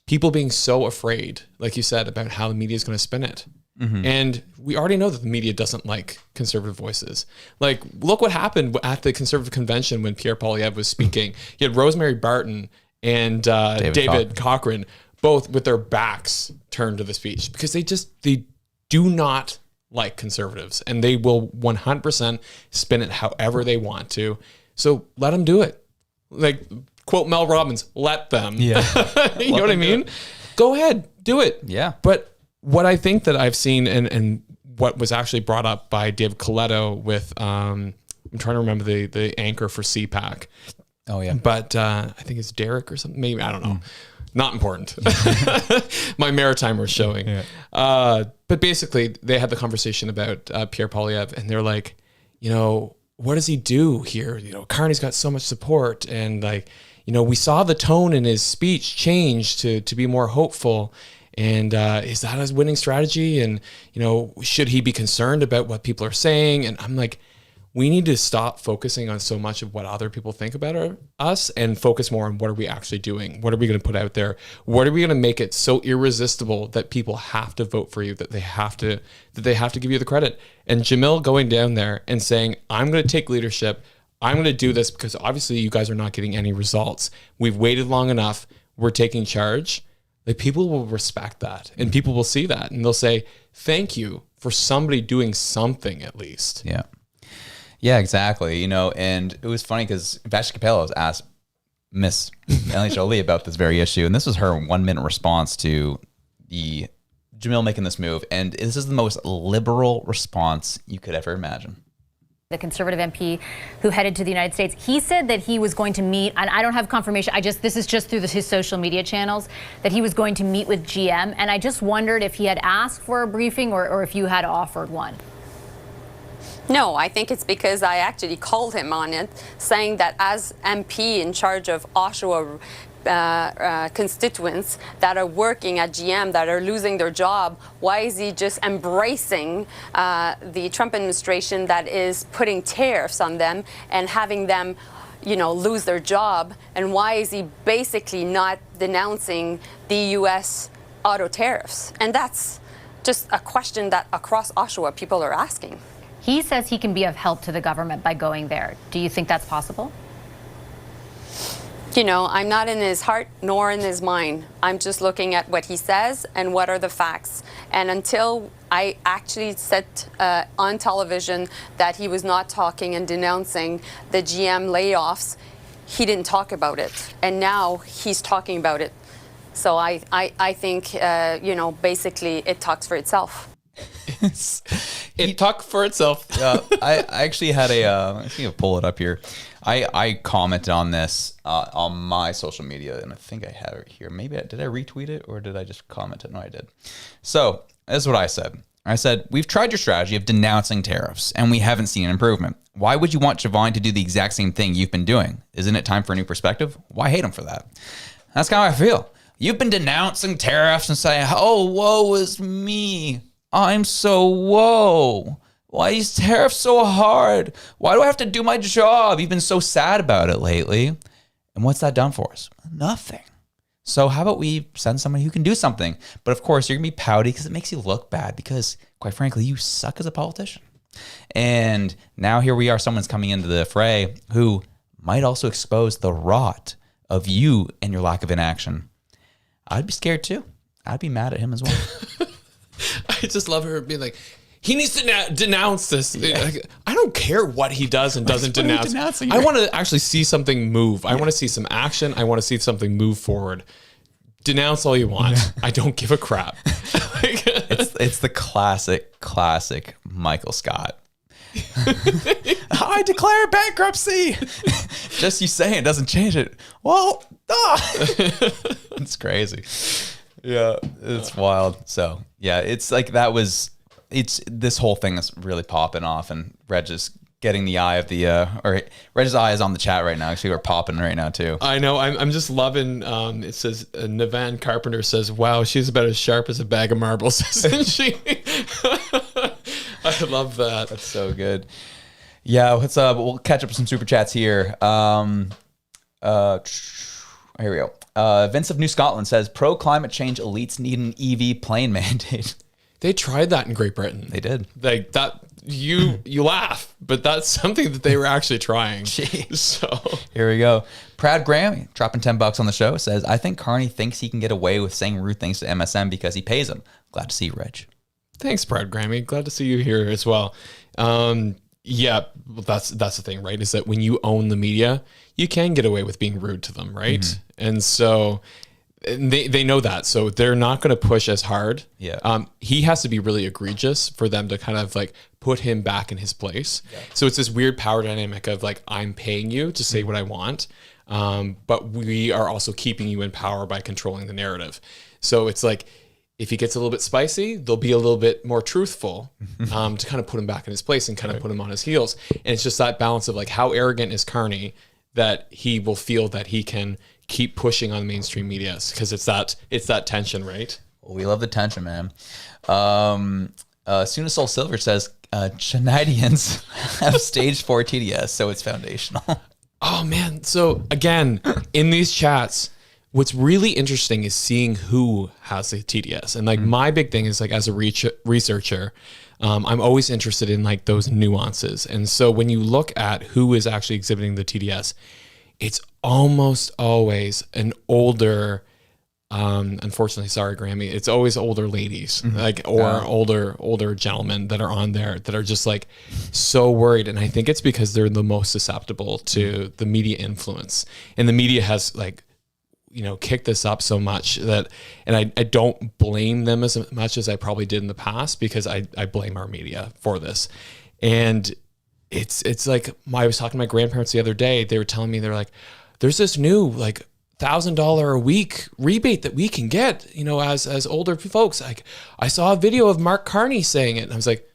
people being so afraid, like you said, about how the media is going to spin it. Mm-hmm. And we already know that the media doesn't like conservative voices. Like, look what happened at the Conservative Convention when Pierre Poilievre was speaking. You had Rosemary Barton and David Cochrane both with their backs turned to the speech because they do not like conservatives and they will 100% spin it however they want to. So let them do it. Like, quote Mel Robbins, let them. Yeah. You know what I mean? Go ahead, do it. Yeah. But what I think that I've seen and what was actually brought up by Dave Coletto with, I'm trying to remember the anchor for CPAC. Oh, yeah. But I think it's Derek or something. Maybe, I don't know. Not important. My maritime was showing. Yeah. But basically, they had the conversation about Pierre Poilievre, and they're like, what does he do here? Carney's got so much support, and like, we saw the tone in his speech change to be more hopeful. And is that his winning strategy? And, should he be concerned about what people are saying? And I'm like, we need to stop focusing on so much of what other people think about us and focus more on what are we actually doing? What are we going to put out there? What are we going to make it so irresistible that people have to vote for you, that they have to give you the credit? And Jamil going down there and saying, I'm going to take leadership. I'm going to do this because obviously you guys are not getting any results. We've waited long enough. We're taking charge. Like, people will respect that and people will see that and they'll say, thank you for somebody doing something at least. Yeah. Yeah, exactly. And it was funny because Vash Capello was asked Miss Melanie Jolie about this very issue. And this was her 1 minute response to the Jamil making this move. And this is the most liberal response you could ever imagine. The Conservative MP who headed to the United States, he said that he was going to meet, and I don't have confirmation, this is just through his social media channels, that he was going to meet with GM. And I just wondered if he had asked for a briefing or if you had offered one. No, I think it's because I actually called him on it, saying that as MP in charge of Oshawa constituents that are working at GM, that are losing their job, why is he just embracing the Trump administration that is putting tariffs on them and having them, lose their job? And why is he basically not denouncing the U.S. auto tariffs? And that's just a question that across Oshawa people are asking. He says he can be of help to the government by going there. Do you think that's possible? I'm not in his heart nor in his mind. I'm just looking at what he says and what are the facts. And until I actually said on television that he was not talking and denouncing the GM layoffs, he didn't talk about it. And now he's talking about it. So I think, basically it talks for itself. It talked for itself. I actually had I think I'll pull it up here. I commented on this on my social media, and I think I had it here. Maybe did I retweet it or did I just comment it? No, I did. So this is what I said. I said, we've tried your strategy of denouncing tariffs, and we haven't seen an improvement. Why would you want Jivani to do the exact same thing you've been doing? Isn't it time for a new perspective? Why hate him for that? That's kind of how I feel. You've been denouncing tariffs and saying, oh, woe is me. I'm so woe. Why is tariffs so hard? Why do I have to do my job? You've been so sad about it lately. And what's that done for us? Nothing. So how about we send somebody who can do something? But of course, you're going to be pouty because it makes you look bad because, quite frankly, you suck as a politician. And now here we are, someone's coming into the fray who might also expose the rot of you and your lack of inaction. I'd be scared too. I'd be mad at him as well. I just love her being like, he needs to denounce this. Yeah. Like, I don't care what he does and doesn't denounce. I want to actually see something move. I want to see some action. I want to see something move forward. Denounce all you want. I don't give a crap. It's the classic Michael Scott. I declare bankruptcy. Just you saying it doesn't change it. Well, it's crazy. Yeah, it's wild. So yeah, it's like this whole thing is really popping off, and Reg is getting the eye of or Reg's eye is on the chat right now. Actually, we're popping right now too. I know. I'm just loving. It says Navan Carpenter says, "Wow, she's about as sharp as a bag of marbles, isn't she?" I love that. That's so good. Yeah, we'll catch up with some super chats here. Here we go. Vince of New Scotland says, pro climate change elites need an EV plane mandate. They tried that in Great Britain. They did. Like that. You laugh, but that's something that they were actually trying. Jeez. So here we go. Proud Grammy dropping $10 on the show says, I think Carney thinks he can get away with saying rude things to MSM because he pays him. Glad to see you, Reg. Thanks, Proud Grammy. Glad to see you here as well. Yeah, well, that's the thing, right? Is that when you own the media, you can get away with being rude to them, right? Mm-hmm. And so they know that, so they're not going to push as hard. Yeah. He has to be really egregious for them to kind of like put him back in his place. Yeah. So it's this weird power dynamic of like, I'm paying you to say what I want, but we are also keeping you in power by controlling the narrative. So it's like, if he gets a little bit spicy, they'll be a little bit more truthful to kind of put him back in his place and kind of put him on his heels. And it's just that balance of like, how arrogant is Carney that he will feel that he can keep pushing on mainstream media, because it's that tension, right? Well, we love the tension, man. Soon as Soul Silver says, Canadians have stage 4 TDS, so it's foundational. Oh man. So again, in these chats, what's really interesting is seeing who has the TDS. And like my big thing is like, as a researcher, I'm always interested in like those nuances. And so when you look at who is actually exhibiting the TDS, it's almost always an older, unfortunately, sorry, Grammy, it's always older ladies, like, or older gentlemen that are on there that are just like so worried. And I think it's because they're the most susceptible to the media influence, and the media has like, kicked this up so much that, and I don't blame them as much as I probably did in the past, because I blame our media for this. And it's like, I was talking to my grandparents the other day. They were telling me, they're like, there's this new like $1,000 a week rebate that we can get, as older folks. Like, I saw a video of Mark Carney saying it, and I was like,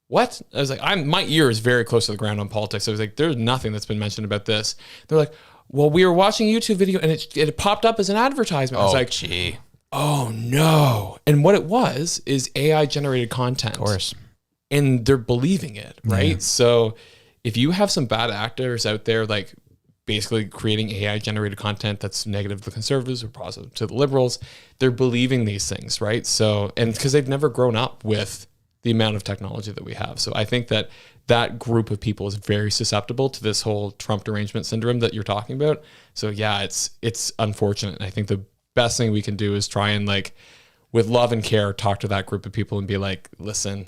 what? I was like, my ear is very close to the ground on politics. I was like, there's nothing that's been mentioned about this. They're like, well, we were watching a YouTube video and it popped up as an advertisement. I was like, gee. Oh no. And what it was is AI generated content. Of course. And they're believing it, right? Yeah. So if you have some bad actors out there, like basically creating AI generated content that's negative to the conservatives or positive to the liberals, they're believing these things, right? So, and because they've never grown up with the amount of technology that we have. So I think that group of people is very susceptible to this whole Trump derangement syndrome that you're talking about. So yeah, it's unfortunate. And I think the best thing we can do is try and, like, with love and care, talk to that group of people and be like, listen,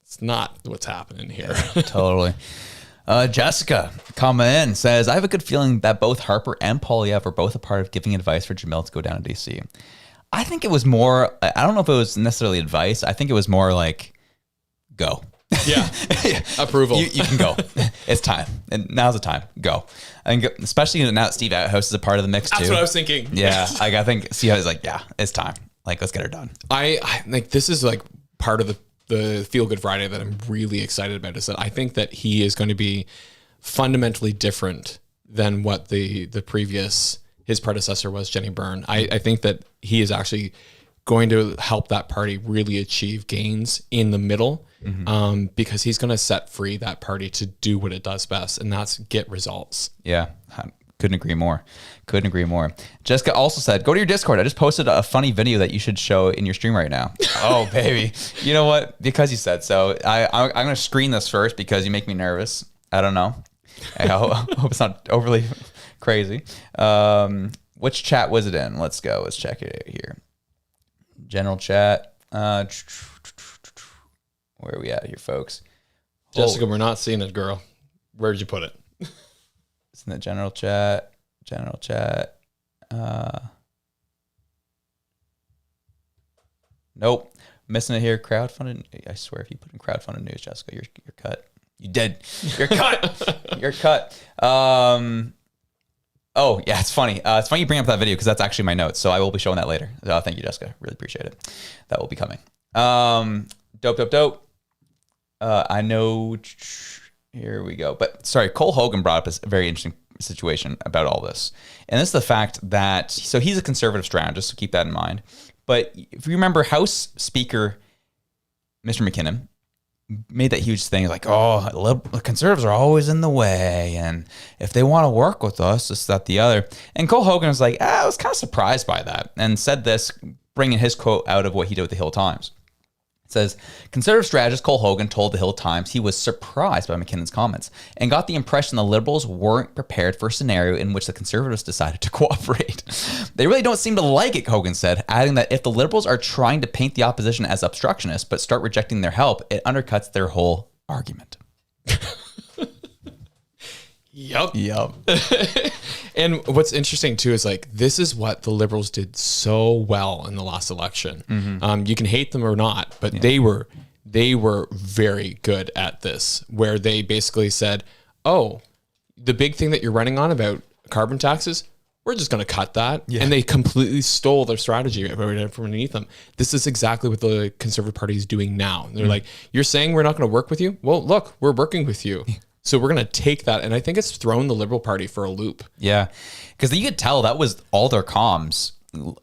it's not what's happening here. Totally. Jessica coming in says, I have a good feeling that both Harper and Poilievre were both a part of giving advice for Jamil to go down to DC. I think it was more, I don't know if it was necessarily advice. I think it was more like, go. Yeah. Approval. You can go. It's time. And now's the time. Go. I think, especially now that Steve Outhouse is a part of the mix too. That's what I was thinking. Yeah. Like, I think Steve is like, yeah, it's time. Like, let's get her done. I like, this is like part of the Feel Good Friday that I'm really excited about, is that I think that he is going to be fundamentally different than what the previous, his predecessor was, Jenny Byrne. I think that he is actually going to help that party really achieve gains in the middle, because he's going to set free that party to do what it does best, and that's get results. Yeah. Couldn't agree more. Couldn't agree more. Jessica also said, go to your Discord. I just posted a funny video that you should show in your stream right now. Oh, baby. You know what? Because you said so. I'm going to screen this first because you make me nervous. I don't know. I hope it's not overly crazy. Which chat was it in? Let's go. Let's check it out here. General chat. Where are we at here, folks? Jessica, we're not seeing it, girl. Where'd you put it? It's in the general chat. General chat. Nope. Missing it here. Crowdfunded. I swear, if you put in crowdfunded news, Jessica, you're cut. You did. You're cut. You're cut. Oh, yeah, it's funny. It's funny you bring up that video because that's actually my notes. So I will be showing that later. Thank you, Jessica. Really appreciate it. That will be coming. Dope. I know. Here we go. But sorry, Cole Hogan brought up a very interesting situation about all this. And this is the fact that, so he's a conservative strand, just to keep that in mind. But if you remember, House Speaker Mr. McKinnon made that huge thing like, oh, the conservatives are always in the way, and if they want to work with us, this, that, the other. And Cole Hogan was like, I was kind of surprised by that, and said this, bringing his quote out of what he did with the Hill Times. It says, conservative strategist Cole Hogan told the Hill Times he was surprised by McKinnon's comments and got the impression the Liberals weren't prepared for a scenario in which the Conservatives decided to cooperate. They really don't seem to like it, Hogan said, adding that if the Liberals are trying to paint the opposition as obstructionists but start rejecting their help, it undercuts their whole argument. Yup. And what's interesting too is like, this is what the Liberals did so well in the last election. Mm-hmm. You can hate them or not, but they were very good at this, where they basically said, oh, the big thing that you're running on about carbon taxes, we're just going to cut that. Yeah. And they completely stole their strategy from underneath them. This is exactly what the Conservative Party is doing now. They're like, you're saying we're not going to work with you? Well, look, we're working with you. So we're going to take that. And I think it's thrown the Liberal Party for a loop. Yeah. Because you could tell that was all their comms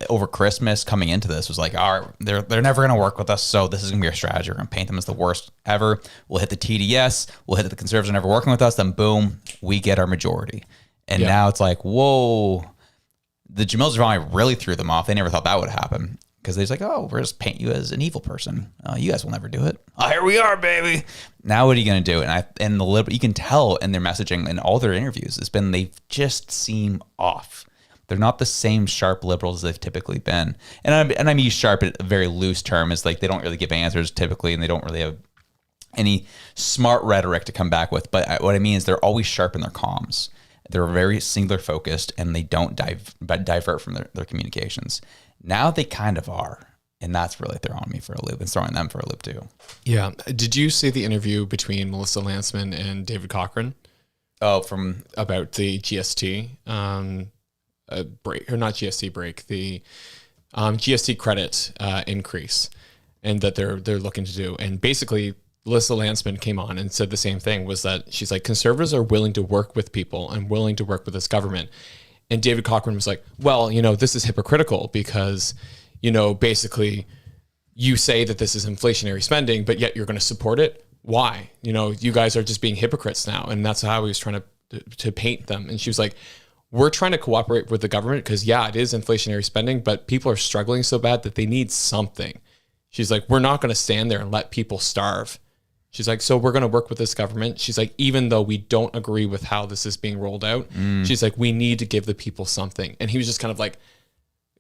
over Christmas coming into this was like, they're never going to work with us. So this is going to be our strategy. We're going to paint them as the worst ever. We'll hit the TDS. We'll hit that the Conservatives are never working with us. Then boom, we get our majority. And now it's like, whoa, the Jamil Jivani really threw them off. They never thought that would happen. Because they're like, oh, we're just paint you as an evil person. You guys will never do it. Oh, here we are, baby. Now what are you going to do? And the liberal, you can tell in their messaging and all their interviews, they just seem off. They're not the same sharp liberals they've typically been. And I mean sharp at a very loose term. Is like they don't really give answers typically, and they don't really have any smart rhetoric to come back with. But what I mean is they're always sharp in their comms. They're very singular focused, and they don't divert from their communications. Now they kind of are, and that's really throwing me for a loop and throwing them for a loop too. Yeah. Did you see the interview between Melissa Lantsman and David Cochrane? Oh, about the GST break, or not GST break, the GST credit increase, and that they're looking to do. And basically, Melissa Lantsman came on and said the same thing, was that she's like, Conservatives are willing to work with people and willing to work with this government. And David Cochrane was like, well, this is hypocritical because, basically you say that this is inflationary spending, but yet you're going to support it. Why? You guys are just being hypocrites now. And that's how he was trying to paint them. And she was like, we're trying to cooperate with the government because, it is inflationary spending, but people are struggling so bad that they need something. She's like, we're not going to stand there and let people starve. She's like, so we're going to work with this government. She's like, even though we don't agree with how this is being rolled out, she's like, we need to give the people something. And he was just kind of like,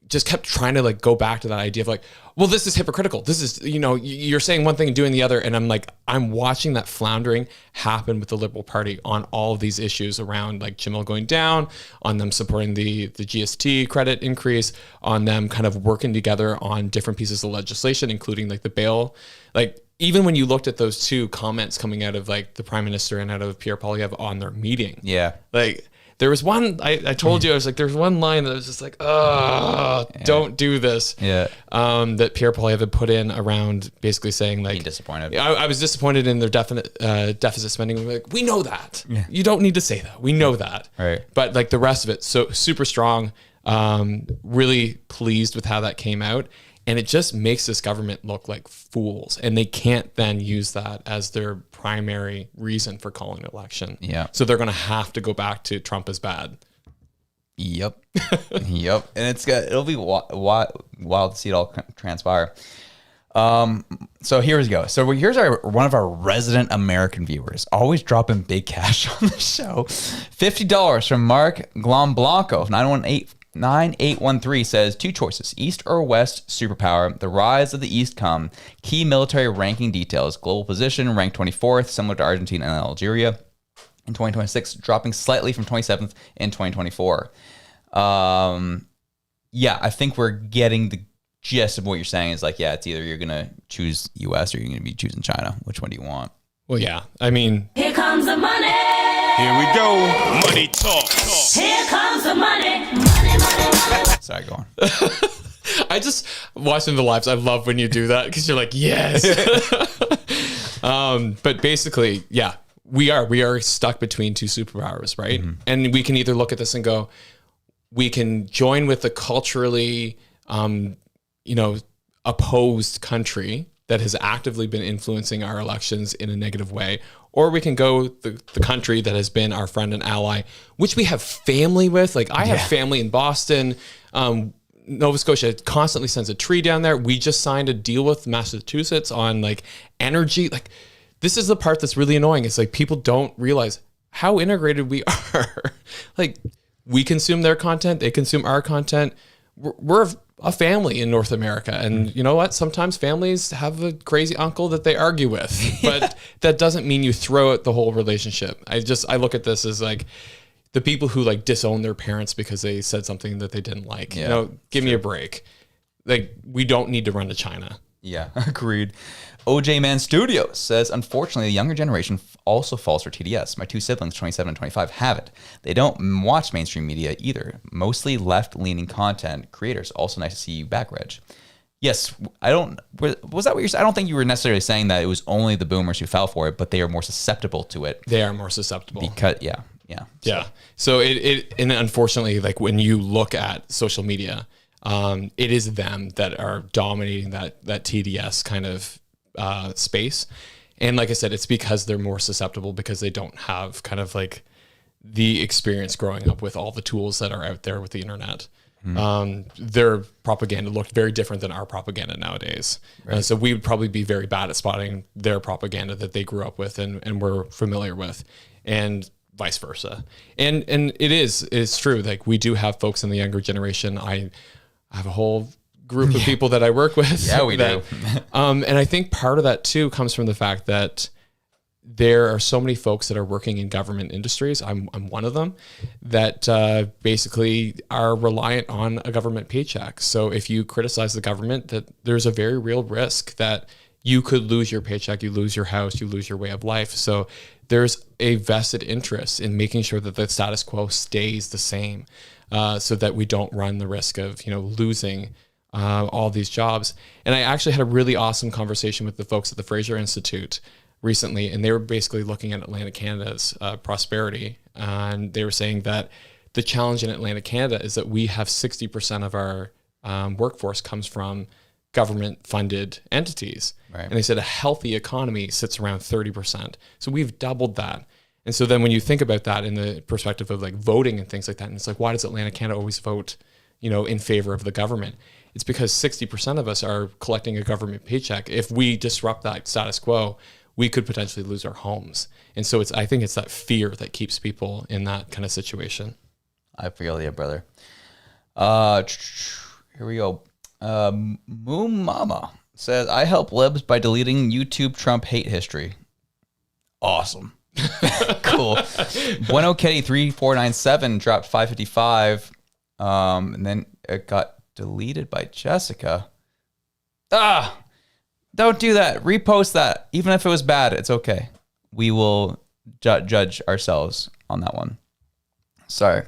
just kept trying to like go back to that idea of like, well, this is hypocritical. This is, you're saying one thing and doing the other. And I'm like, I'm watching that floundering happen with the Liberal Party on all of these issues around like Jamil going down, on them supporting the GST credit increase, on them kind of working together on different pieces of legislation, including like the bail. Like, even when you looked at those two comments coming out of like the Prime Minister and out of Pierre Poilievre on their meeting. Yeah. Like there was one, I told you, I was like, there's one line that was just like, don't do this. Yeah. That Pierre Poilievre had put in around basically saying like, being disappointed. I was disappointed in their deficit spending. We're like, we know that. Yeah. You don't need to say that. We know that. Right. But like the rest of it, so super strong, really pleased with how that came out. And it just makes this government look like fools. And they can't then use that as their primary reason for calling an election. Yeah. So they're going to have to go back to Trump is bad. Yep. Yep. And it'll be wild to see it all transpire. So here we go. So here's one of our resident American viewers, always dropping big cash on the show. $50 from Mark Glomblanco, 9813 says, two choices, East or West superpower. The rise of the East come. Key military ranking details. Global position, ranked 24th, similar to Argentina and Algeria. In 2026, dropping slightly from 27th in 2024. Yeah, I think we're getting the gist of what you're saying is like, yeah, it's either you're going to choose US or you're going to be choosing China. Which one do you want? Well, yeah, I mean... Here comes the money. Here we go. Money talk. Here comes the money. Money. Sorry, go on. I just, watching the lives, I love when you do that because you're like, yes. But basically, yeah, we are stuck between two superpowers, right? Mm-hmm. And we can either look at this and go, we can join with the culturally, opposed country that has actively been influencing our elections in a negative way, or we can go the country that has been our friend and ally, which we have family with. Like I have family in Boston. Nova Scotia constantly sends a tree down there. We just signed a deal with Massachusetts on like energy. Like this is the part that's really annoying. It's like people don't realize how integrated we are. Like we consume their content. They consume our content. We're a family in North America. And you know what? Sometimes families have a crazy uncle that they argue with, but that doesn't mean you throw out the whole relationship. I look at this as like the people who like disown their parents because they said something that they didn't like, give me a break. Like we don't need to run to China. Yeah, agreed. OJ Man Studios says, unfortunately, the younger generation also falls for TDS. My two siblings, 27 and 25, have it. They don't watch mainstream media either. Mostly left-leaning content creators. Also nice to see you back, Reg. Yes, was that what you're saying? I don't think you were necessarily saying that it was only the boomers who fell for it, but they are more susceptible to it. They are more susceptible. Because, So and unfortunately, like when you look at social media, it is them that are dominating that TDS kind of space. And like I said, it's because they're more susceptible because they don't have kind of like the experience growing up with all the tools that are out there with the internet. Their propaganda looked very different than our propaganda nowadays. Right. So we would probably be very bad at spotting their propaganda that they grew up with and were familiar with, and vice versa. And it's true. Like we do have folks in the younger generation. I have a whole group of people that I work with. Yeah, we do. And I think part of that too comes from the fact that there are so many folks that are working in government industries. I'm one of them that basically are reliant on a government paycheck. So if you criticize the government, that there's a very real risk that you could lose your paycheck, you lose your house, you lose your way of life. So there's a vested interest in making sure that the status quo stays the same, so that we don't run the risk of losing all these jobs. And I actually had a really awesome conversation with the folks at the Fraser Institute recently, and they were basically looking at Atlantic Canada's prosperity, and they were saying that the challenge in Atlantic Canada is that we have 60% of our workforce comes from government-funded entities. Right. And they said a healthy economy sits around 30%. So we've doubled that. And so then when you think about that in the perspective of like voting and things like that, and it's like, why does Atlantic Canada always vote, in favor of the government? It's because 60% of us are collecting a government paycheck. If we disrupt that status quo, we could potentially lose our homes. And so I think it's that fear that keeps people in that kind of situation. I feel you, brother. Here we go. Moom Mama says, I help libs by deleting YouTube Trump hate history. Awesome. Cool. Bueno Kitty 3497 dropped 555. And then it got deleted by Jessica. Don't do that. Repost that. Even if it was bad, it's okay. We will judge ourselves on that one. Sorry.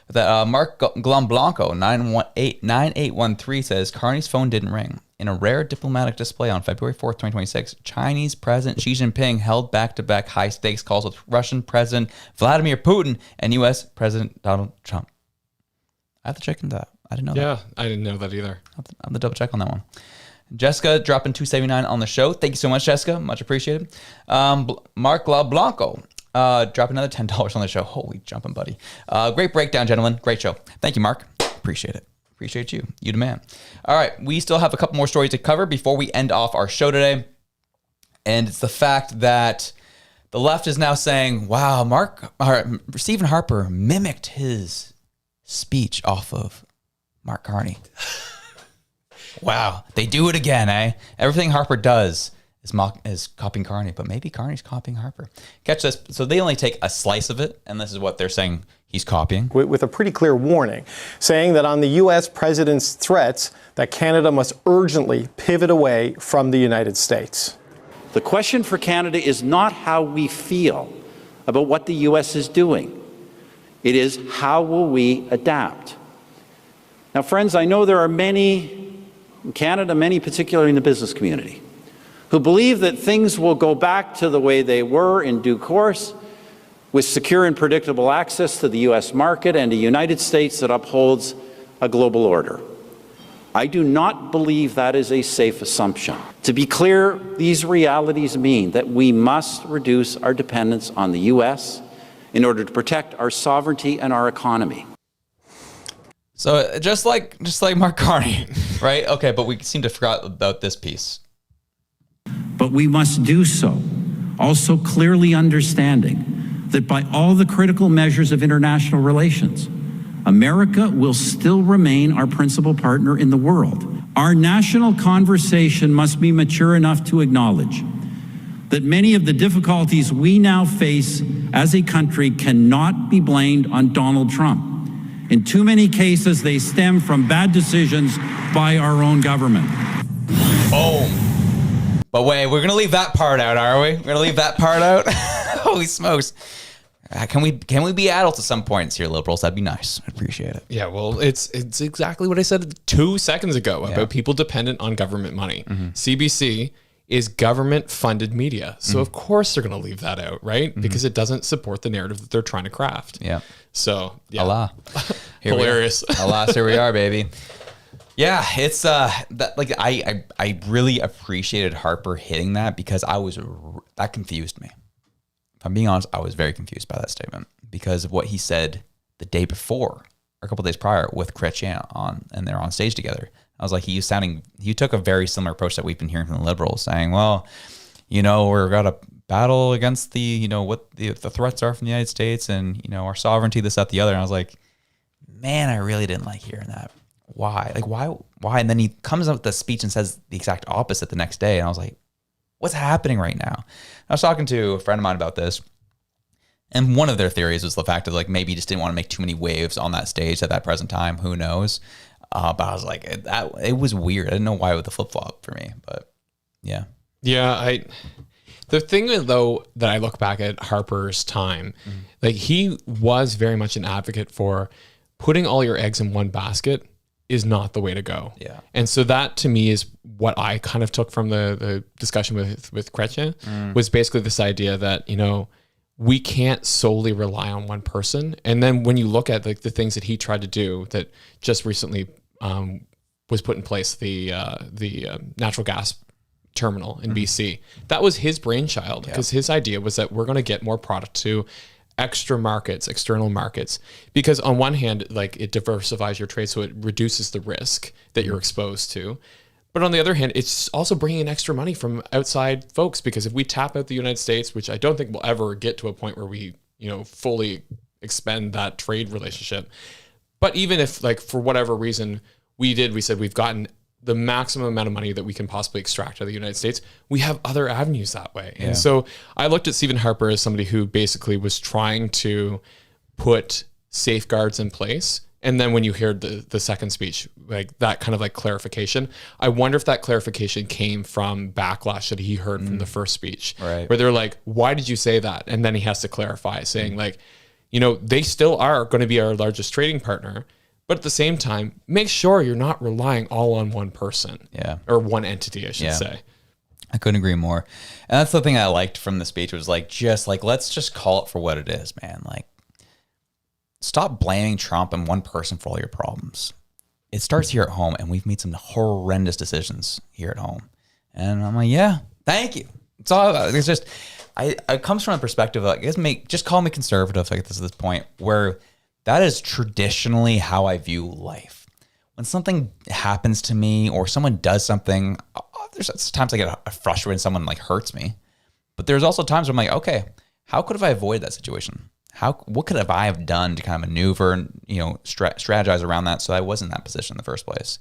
That Mark Glamblanco 9813 says Carney's phone didn't ring. In a rare diplomatic display on February 4th, 2026, Chinese President Xi Jinping held back-to-back high-stakes calls with Russian President Vladimir Putin and U.S. President Donald Trump. I have to check into that. I didn't know that. Yeah, I didn't know that either. I'll have to double check on that one. Jessica dropping $2.79 on the show. Thank you so much, Jessica. Much appreciated. Mark La Blanco dropping another $10 on the show. Holy jumping, buddy. Great breakdown, gentlemen. Great show. Thank you, Mark. Appreciate it. Appreciate you. You the man. All right. We still have a couple more stories to cover before we end off our show today. And it's the fact that the left is now saying, wow, Stephen Harper mimicked his speech off of Mark Carney. Wow. They do it again, eh? Everything Harper does is copying Carney, but maybe Carney's copying Harper. Catch this. So they only take a slice of it, and this is what they're saying he's copying. With a pretty clear warning, saying that on the U.S. president's threats that Canada must urgently pivot away from the United States. The question for Canada is not how we feel about what the U.S. is doing. It is how will we adapt. Now, friends, I know there are many in Canada, many particularly in the business community, who believe that things will go back to the way they were in due course, with secure and predictable access to the U.S. market and a United States that upholds a global order. I do not believe that is a safe assumption. To be clear, these realities mean that we must reduce our dependence on the U.S. in order to protect our sovereignty and our economy. So just like Mark Carney, right? Okay, but we seem to forgot about this piece. But we must do so, also clearly understanding that by all the critical measures of international relations, America will still remain our principal partner in the world. Our national conversation must be mature enough to acknowledge that many of the difficulties we now face as a country cannot be blamed on Donald Trump. In too many cases, they stem from bad decisions by our own government. Boom. But wait, we're going to leave that part out, are we? We're going to leave that part out? Holy smokes. Can we be adults at some points here, liberals? That'd be nice. I'd appreciate it. Yeah, well, it's exactly what I said 2 seconds ago about people dependent on government money. CBC is government-funded media. So, of course, they're going to leave that out, right? Because it doesn't support the narrative that they're trying to craft. Yeah. So, yeah. Allah. Hilarious. Alas, here we are, baby. Yeah, it's that like I really appreciated Harper hitting that because that confused me. If I'm being honest, I was very confused by that statement because of what he said the day before or a couple of days prior with Chrétien and they're on stage together. I was like, he took a very similar approach that we've been hearing from the liberals, saying, well, we're got to battle against the, what the threats are from the United States and, our sovereignty, this, that, the other. And I was like, man, I really didn't like hearing that. Why? Like, why? And then he comes up with the speech and says the exact opposite the next day. And I was like, what's happening right now? I was talking to a friend of mine about this. And one of their theories was the fact that like maybe he just didn't want to make too many waves on that stage at that present time. Who knows? But I was like, it was weird. I didn't know why it was the flip flop for me, but yeah. Yeah, the thing though that I look back at Harper's time, like he was very much an advocate for putting all your eggs in one basket is not the way to go. Yeah. And so that to me is what I kind of took from the discussion with Chrétien was basically this idea that, we can't solely rely on one person. And then when you look at like the things that he tried to do that just recently was put in place, the natural gas terminal in BC, that was his brainchild because his idea was that we're going to get more product to extra markets, external markets, because on one hand, like it diversifies your trade, so it reduces the risk that you're exposed to. But on the other hand, it's also bringing in extra money from outside folks, because if we tap out the United States, which I don't think we'll ever get to a point where we, fully expend that trade relationship. But even if like, for whatever reason we said we've gotten the maximum amount of money that we can possibly extract out of the United States, we have other avenues that way. Yeah. And so I looked at Stephen Harper as somebody who basically was trying to put safeguards in place. And then when you heard the second speech, like that kind of like clarification, I wonder if that clarification came from backlash that he heard from the first speech, right? Where they're like, why did you say that? And then he has to clarify saying like, they still are going to be our largest trading partner, but at the same time, make sure you're not relying all on one person, or one entity, I should say. I couldn't agree more. And that's the thing I liked from the speech was like, let's just call it for what it is, man. Like, stop blaming Trump and one person for all your problems. It starts here at home, and we've made some horrendous decisions here at home. And I'm like, yeah, thank you. It's all. It's just, it comes from a perspective of, I guess, just call me conservative. Like this point where that is traditionally how I view life. When something happens to me or someone does something, there's times I get frustrated when someone like hurts me, but there's also times where I'm like, okay, how could I avoid that situation? What could I have done to kind of maneuver and, strategize around that so I wasn't in that position in the first place?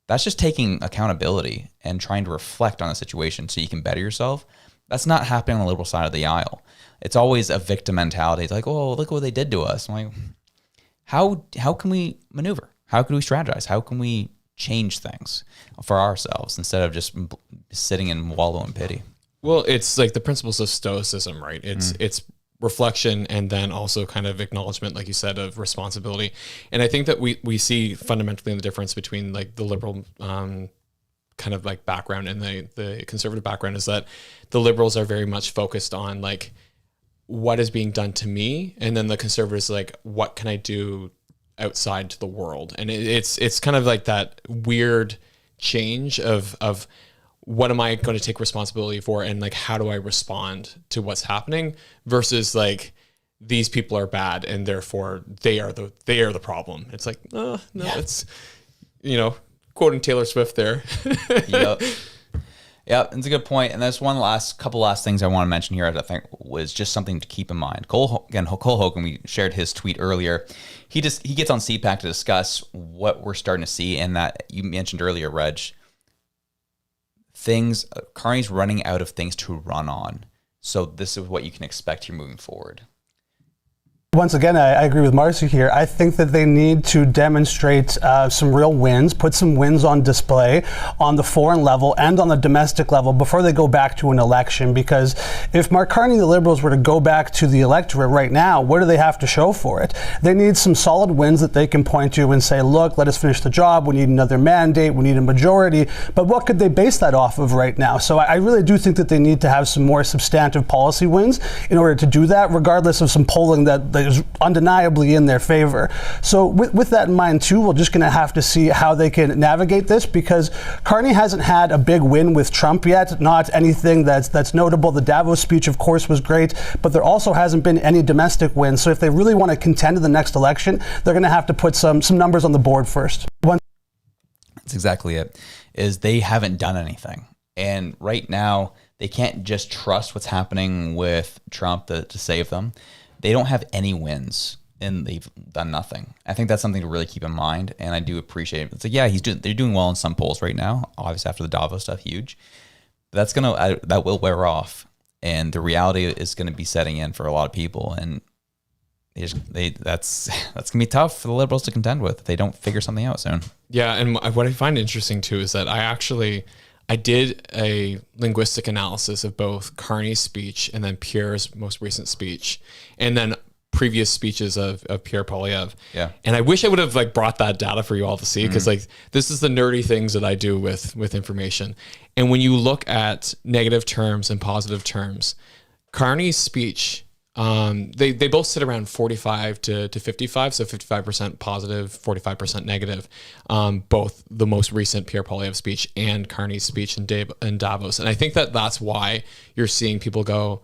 That's just taking accountability and trying to reflect on the situation so you can better yourself. That's not happening on the liberal side of the aisle. It's always a victim mentality. It's like, oh, look what they did to us. I'm like, how can we maneuver? How can we strategize? How can we change things for ourselves instead of just sitting and wallow in pity? Well, it's like the principles of stoicism, right? It's reflection and then also kind of acknowledgement, like you said, of responsibility. And I think that we see fundamentally the difference between like the liberal kind of like background and the conservative background is that the liberals are very much focused on like what is being done to me, and then the conservatives like what can I do outside to the world. And it's kind of like that weird change of what am I going to take responsibility for, and like how do I respond to what's happening, versus like these people are bad and therefore they are the problem. It's like no, it's quoting Taylor Swift there. Yep, it's a good point. And there's couple last things I want to mention here that I think was just something to keep in mind. Cole Hogan, we shared his tweet earlier. He gets on CPAC to discuss what we're starting to see, and that you mentioned earlier, Reg. Carney's running out of things to run on. So this is what you can expect here moving forward. Once again, I agree with Marcy here. I think that they need to demonstrate some real wins, put some wins on display on the foreign level and on the domestic level before they go back to an election. Because if Mark Carney and the Liberals were to go back to the electorate right now, what do they have to show for it? They need some solid wins that they can point to and say, look, let us finish the job. We need another mandate. We need a majority. But what could they base that off of right now? So I really do think that they need to have some more substantive policy wins in order to do that, regardless of some polling that is undeniably in their favor. So with that in mind too, we're just going to have to see how they can navigate this, because Carney hasn't had a big win with Trump yet, not anything that's notable. The Davos speech, of course, was great, but there also hasn't been any domestic wins. So if they really want to contend in the next election, they're going to have to put some numbers on the board first. That's exactly it, is they haven't done anything. And right now, they can't just trust what's happening with Trump to save them. They don't have any wins, and they've done nothing. I think that's something to really keep in mind, and I do appreciate it. It's like, yeah, they're doing well in some polls right now. Obviously, after the Davos stuff, huge. But that will wear off, and the reality is going to be setting in for a lot of people, and that's gonna be tough for the Liberals to contend with if they don't figure something out soon. Yeah, and what I find interesting too is that I did a linguistic analysis of both Carney's speech and then Pierre's most recent speech, and then previous speeches of Pierre Poilievre. Yeah. And I wish I would have brought that data for you all to see, because this is the nerdy things that I do with information. And when you look at negative terms and positive terms, Carney's speech, they both sit around 45 to 55, so 55% positive, 45% negative. Both the most recent Pierre Poilievre speech and Carney's speech in Davos. And I think that's why you're seeing people go,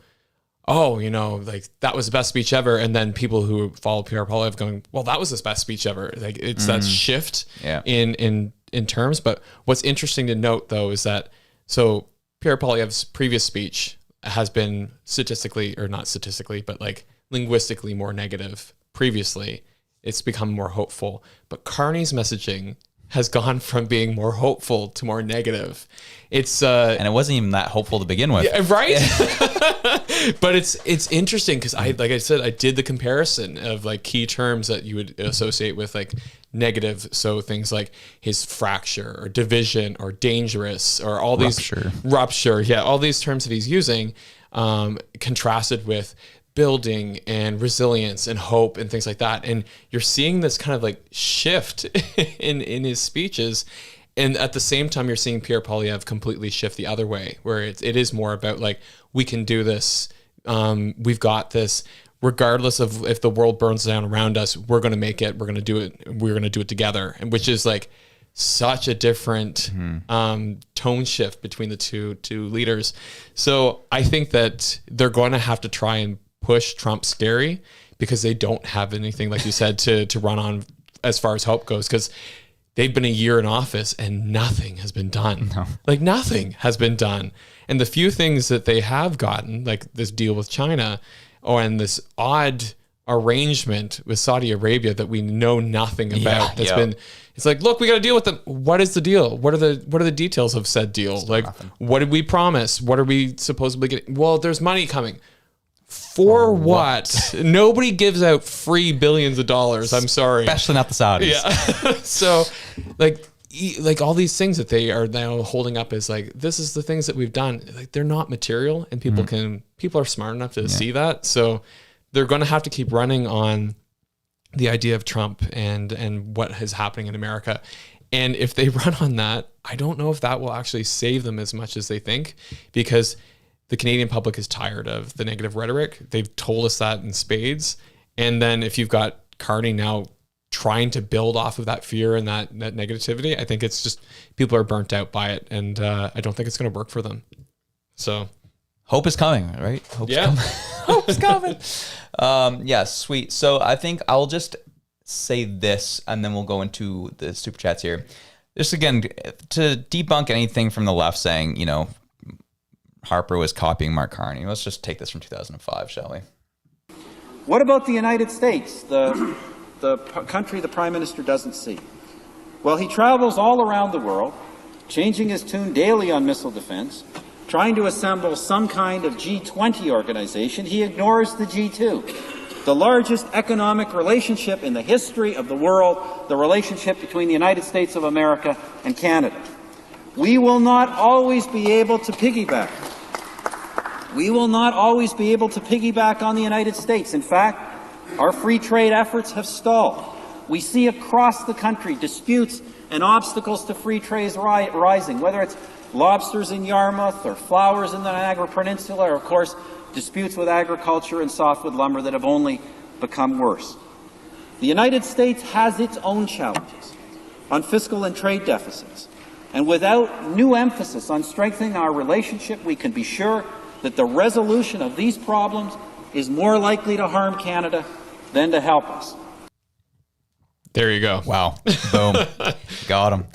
oh, that was the best speech ever. And then people who follow Pierre Poilievre going, well, that was his best speech ever. It's that shift in terms. But what's interesting to note though is that, so Pierre Poilievre's previous speech has been linguistically more negative previously. It's become more hopeful. But Carney's messaging has gone from being more hopeful to more negative. It's and it wasn't even that hopeful to begin with. Yeah, right? But it's interesting because I did the comparison of key terms that you would associate with negative. So things like his fracture or division or dangerous or all these rupture. Yeah, all these terms that he's using contrasted with building and resilience and hope and things like that. And you're seeing this kind of shift in his speeches. And at the same time, you're seeing Pierre Poilievre completely shift the other way, where it is more about we can do this. We've got this. Regardless of if the world burns down around us, we're going to make it. We're going to do it. We're going to do it together. And which is such a different tone shift between the two leaders. So I think that they're going to have to try and push Trump scary, because they don't have anything, like you said, to run on as far as hope goes, because they've been a year in office and nothing has been done. No. Nothing has been done. And the few things that they have gotten, like this deal with China, and this odd arrangement with Saudi Arabia that we know nothing about. It's look, we got to deal with them. What is the deal? What are the details of said deal? What did we promise? What are we supposedly getting? Well, there's money coming. For what? Nobody gives out free billions of dollars. I'm sorry. Especially not the Saudis. Yeah. So all these things that they are now holding up as this is the things that we've done. They're not material, and people are smart enough to see that. So they're going to have to keep running on the idea of Trump and what is happening in America. And if they run on that, I don't know if that will actually save them as much as they think, because the Canadian public is tired of the negative rhetoric. They've told us that in spades. And then if you've got Carney now trying to build off of that fear and that negativity, I think it's just people are burnt out by it. And I don't think it's going to work for them. So hope is coming, right? Hope's coming. Hope is coming. Yeah, sweet. So I think I'll just say this, and then we'll go into the super chats here. Just again, to debunk anything from the left saying, Harper was copying Mark Carney. Let's just take this from 2005, shall we? What about the United States, the country the Prime Minister doesn't see? Well, he travels all around the world, changing his tune daily on missile defense, trying to assemble some kind of G20 organization. He ignores the G2. the largest economic relationship in the history of the world, the relationship between the United States of America and Canada. We will not always be able to piggyback. We will not always be able to piggyback on the United States. In fact, our free trade efforts have stalled. We see across the country disputes and obstacles to free trade rising, whether it's lobsters in Yarmouth or flowers in the Niagara Peninsula, or of course disputes with agriculture and softwood lumber that have only become worse. The United States has its own challenges on fiscal and trade deficits, and without new emphasis on strengthening our relationship, we can be sure that the resolution of these problems is more likely to harm Canada than to help us. There you go. Wow. Boom. Got him.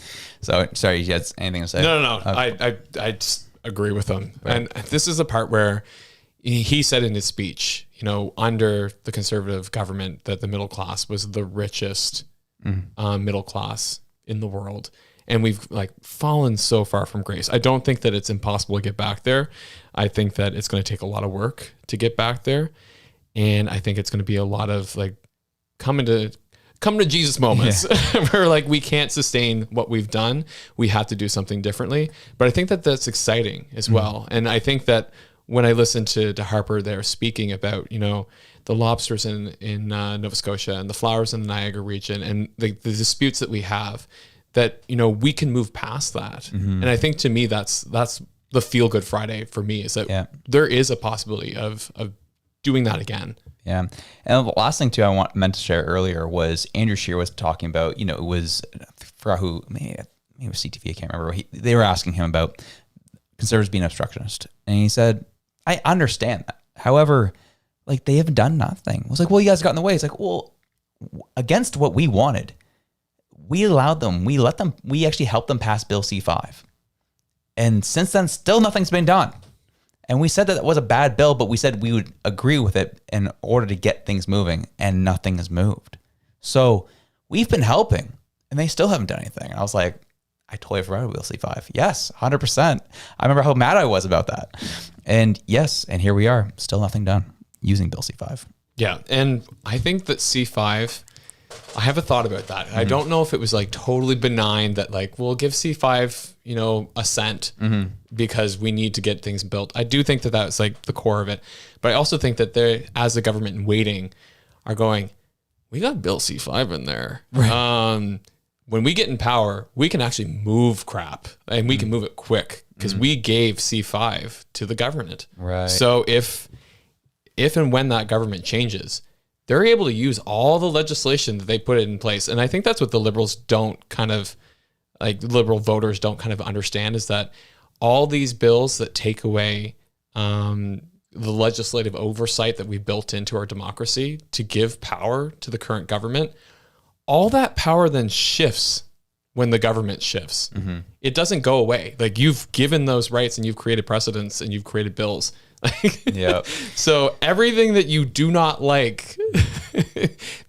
So, sorry, you had anything to say? No. Okay. I just agree with him. Right. And this is the part where he said in his speech, under the Conservative government, that the middle class was the richest middle class in the world. And we've fallen so far from grace. I don't think that it's impossible to get back there. I think that it's going to take a lot of work to get back there. And I think it's going to be a lot of coming to Jesus moments where we can't sustain what we've done. We have to do something differently. But I think that that's exciting as well. And I think that when I listened to Harper there speaking about, the lobsters in Nova Scotia and the flowers in the Niagara region and the disputes that we have, that, we can move past that. And I think to me, that's the feel good Friday for me, is that there is a possibility of doing that again. Yeah. And the last thing too, I meant to share earlier was Andrew Scheer was talking about, it was, I forgot who, maybe it was CTV, I can't remember. They were asking him about Conservatives being obstructionist. And he said, I understand that. However, they have done nothing. I was like, well, you guys got in the way. It's like, well, against what we wanted, we allowed them, we actually helped them pass Bill C-5. And since then, still nothing's been done. And we said that it was a bad bill, but we said we would agree with it in order to get things moving, and nothing has moved. So we've been helping, and they still haven't done anything. And I was like, I totally forgot about Bill C-5. Yes, 100%. I remember how mad I was about that. And yes, and here we are, still nothing done using Bill C-5. Yeah, and I think that C-5, I have a thought about that. I don't know if it was totally benign that we'll give C-5, a cent because we need to get things built. I do think that that's the core of it. But I also think that they, as the government in waiting, are going, we got Bill C-5 in there. Right. When we get in power, we can actually move crap, and we can move it quick because we gave C-5 to the government. Right. So if and when that government changes, they're able to use all the legislation that they put in place. And I think that's what the Liberals don't Liberal voters don't kind of understand, is that all these bills that take away the legislative oversight that we built into our democracy to give power to the current government, all that power then shifts when the government shifts. It doesn't go away. You've given those rights and you've created precedents and you've created bills. Yeah. So everything that you do not like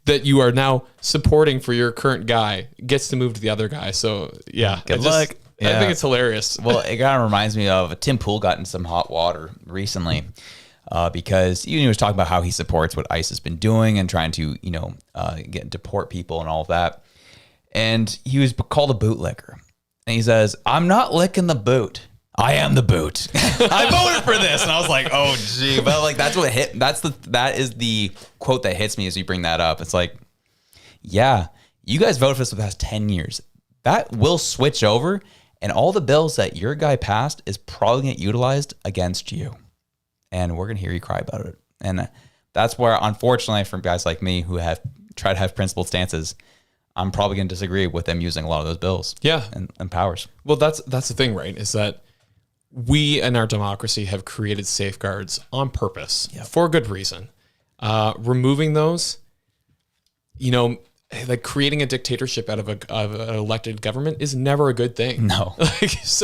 that you are now supporting for your current guy gets to move to the other guy. So yeah, good luck. I think it's hilarious. Well, it kind of reminds me of Tim Pool got in some hot water recently because he was talking about how he supports what ICE has been doing and trying to, deport people and all of that. And he was called a bootlicker. And he says, I'm not licking the boot. I am the boot. I voted for this. And I was like, oh, gee. But that's what hit. That is the quote that hits me as you bring that up. It's like, yeah, you guys voted for this for the past 10 years. That will switch over. And all the bills that your guy passed is probably going to get utilized against you. And we're going to hear you cry about it. And that's where, unfortunately, for guys like me who have tried to have principled stances, I'm probably going to disagree with them using a lot of those bills. Yeah. And powers. Well, that's the thing, right? Is that we in our democracy have created safeguards on purpose for a good reason. Removing those, creating a dictatorship out of an elected government is never a good thing. No. Please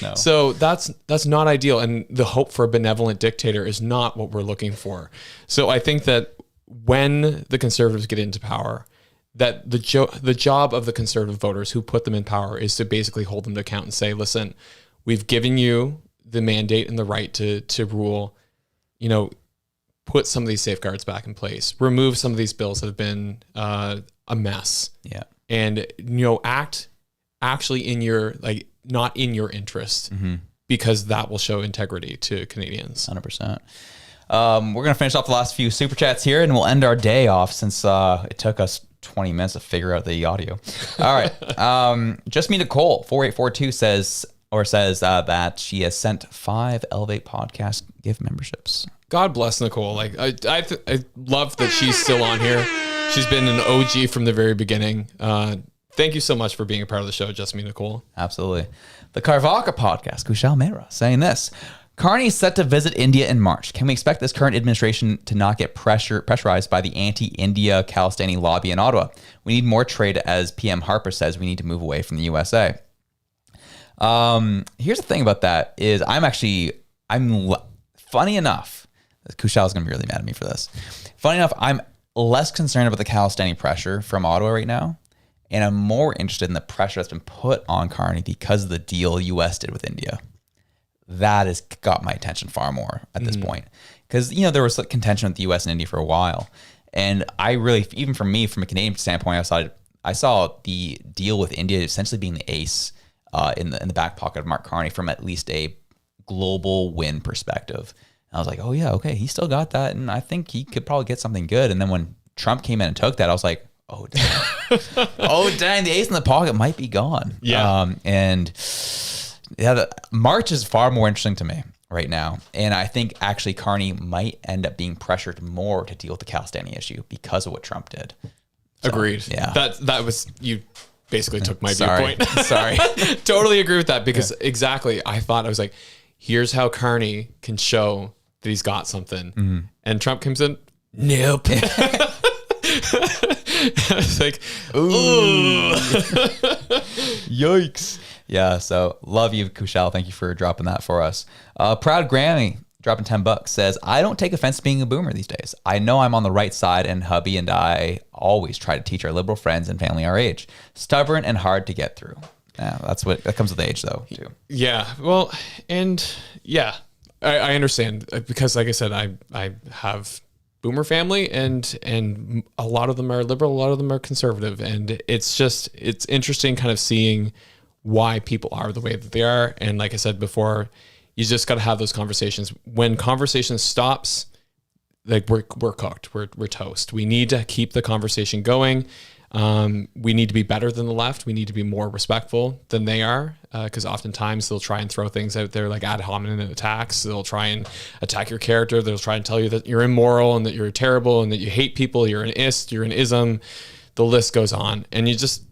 no. So that's not ideal. And the hope for a benevolent dictator is not what we're looking for. So I think that when the Conservatives get into power, that the job of the Conservative voters who put them in power is to basically hold them to account and say, listen, we've given you the mandate and the right to rule, put some of these safeguards back in place, remove some of these bills that have been a mess. Yeah. And, act actually in your, not in your interest, because that will show integrity to Canadians. 100%. We're going to finish off the last few super chats here, and we'll end our day off since it took us 20 minutes to figure out the audio. All right. Just Me Nicole 4842 says that she has sent 5 Elevate Podcast gift memberships. God bless Nicole. I love that she's still on here. She's been an OG from the very beginning. Thank you so much for being a part of the show, Just Me Nicole. Absolutely. The Carvaka Podcast, Kushal Mehra, saying this. Carney is set to visit India in March. Can we expect this current administration to not get pressurized by the anti-India Khalistani lobby in Ottawa? We need more trade, as PM Harper says we need to move away from the USA. Here's the thing about that is funny enough, Kushal is going to be really mad at me for this. Funny enough, I'm less concerned about the Khalistani pressure from Ottawa right now, and I'm more interested in the pressure that's been put on Carney because of the deal U.S. did with India. That has got my attention far more at this point. Because, there was contention with the U.S. and India for a while. And I really, even for me, from a Canadian standpoint, I saw the deal with India essentially being the ace in the back pocket of Mark Carney from at least a global win perspective. And I was like, oh yeah, okay, he still got that. And I think he could probably get something good. And then when Trump came in and took that, I was like, oh, dang. Oh, dang, the ace in the pocket might be gone. Yeah. March is far more interesting to me right now. And I think actually Carney might end up being pressured more to deal with the Khalistani issue because of what Trump did. So, agreed. Yeah. That was, you basically took my Sorry. viewpoint. Sorry. Totally agree with that because exactly, I was like, here's how Carney can show that he's got something. And Trump comes in, nope. It's like, ooh. Yikes. Yeah, so love you, Kushal. Thank you for dropping that for us. Proud Granny, dropping $10, says, I don't take offense to being a boomer these days. I know I'm on the right side, and hubby and I always try to teach our liberal friends and family our age. Stubborn and hard to get through. Yeah, that comes with age, though, too. Yeah, well, and yeah, I understand because, like I said, I have boomer family, and a lot of them are liberal, a lot of them are conservative, and it's interesting kind of seeing why people are the way that they are. And like I said before, you just got to have those conversations. When conversation stops, like we're cooked, we're toast. We need to keep the conversation going. We need to be better than the left. We need to be more respectful than they are, because oftentimes they'll try and throw things out there like ad hominem attacks. They'll try and attack your character. They'll try and tell you that you're immoral and that you're terrible and that you hate people. You're an ist. You're an ism. The list goes on, and you just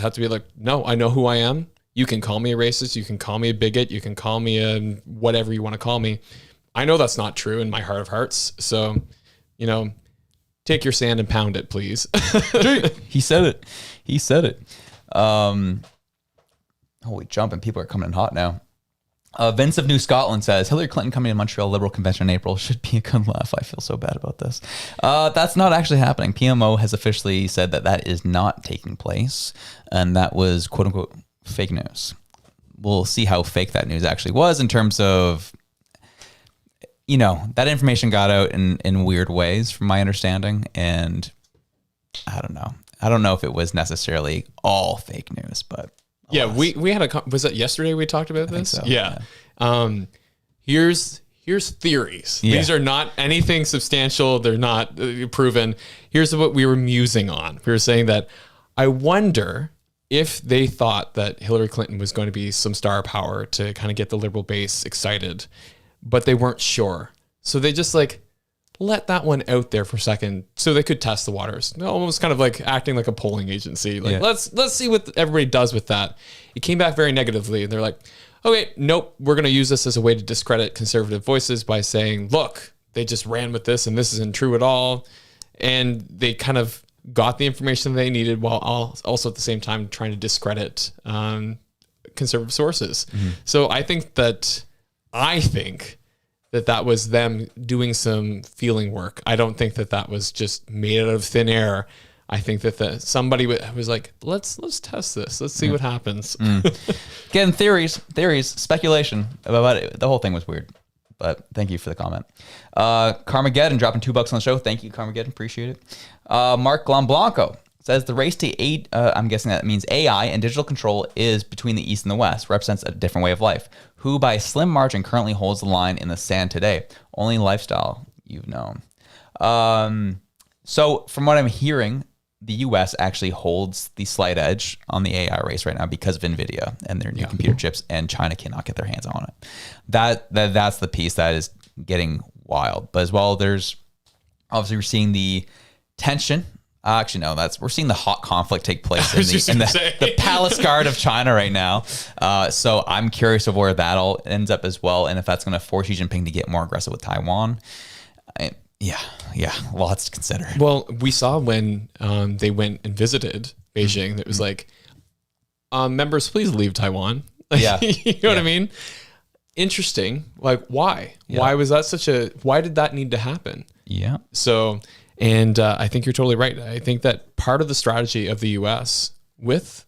have to be like, no, I know who I am. You can call me a racist. You can call me a bigot. You can call me a whatever you want to call me. I know that's not true in my heart of hearts. So, take your sand and pound it, please. He said it. Holy jumping. People are coming in hot now. Vince of New Scotland says, Hillary Clinton coming to Montreal Liberal Convention in April should be a good laugh. I feel so bad about this. That's not actually happening. PMO has officially said that is not taking place. And that was, quote unquote, fake news. We'll see how fake that news actually was in terms of, that information got out in weird ways from my understanding. And I don't know. I don't know if it was necessarily all fake news, but. Yeah, we had was it yesterday we talked about this? So, yeah. Here's theories. Yeah. These are not anything substantial. They're not proven. Here's what we were musing on. We were saying that I wonder if they thought that Hillary Clinton was going to be some star power to kind of get the liberal base excited, but they weren't sure. So they just let that one out there for a second so they could test the waters. Almost kind of like acting like a polling agency. Let's see what everybody does with that. It came back very negatively. And they're like, okay, nope, we're going to use this as a way to discredit conservative voices by saying, look, they just ran with this and this isn't true at all. And they kind of got the information they needed while also at the same time trying to discredit conservative sources. Mm-hmm. So I think that was them doing some feeling work. I don't think that was just made out of thin air. I think that somebody was like, let's test this. Let's see what happens. Again, theories, speculation about it. The whole thing was weird. but thank you for the comment. Carmageddon dropping $2 on the show. Thank you, Carmageddon. Appreciate it. Mark Glamblanco says the race to aid, I'm guessing that means AI and digital control is between the East and the West, represents a different way of life. Who by a slim margin currently holds the line in the sand today? Only lifestyle you've known. So from what I'm hearing, the U.S. actually holds the slight edge on the AI race right now because of NVIDIA and their new computer chips, and China cannot get their hands on it. That's the piece that is getting wild. But as well, there's obviously we're seeing the tension. Actually, no, we're seeing the hot conflict take place in the palace guard of China right now. So I'm curious of where that all ends up as well, and if that's going to force Xi Jinping to get more aggressive with Taiwan. Yeah, lots to consider. Well, we saw when they went and visited Beijing, it was like, members, please leave Taiwan. Yeah. You know what I mean? Interesting. Like, why? Yeah. Why did that need to happen? Yeah. So, and I think you're totally right. I think that part of the strategy of the U.S. with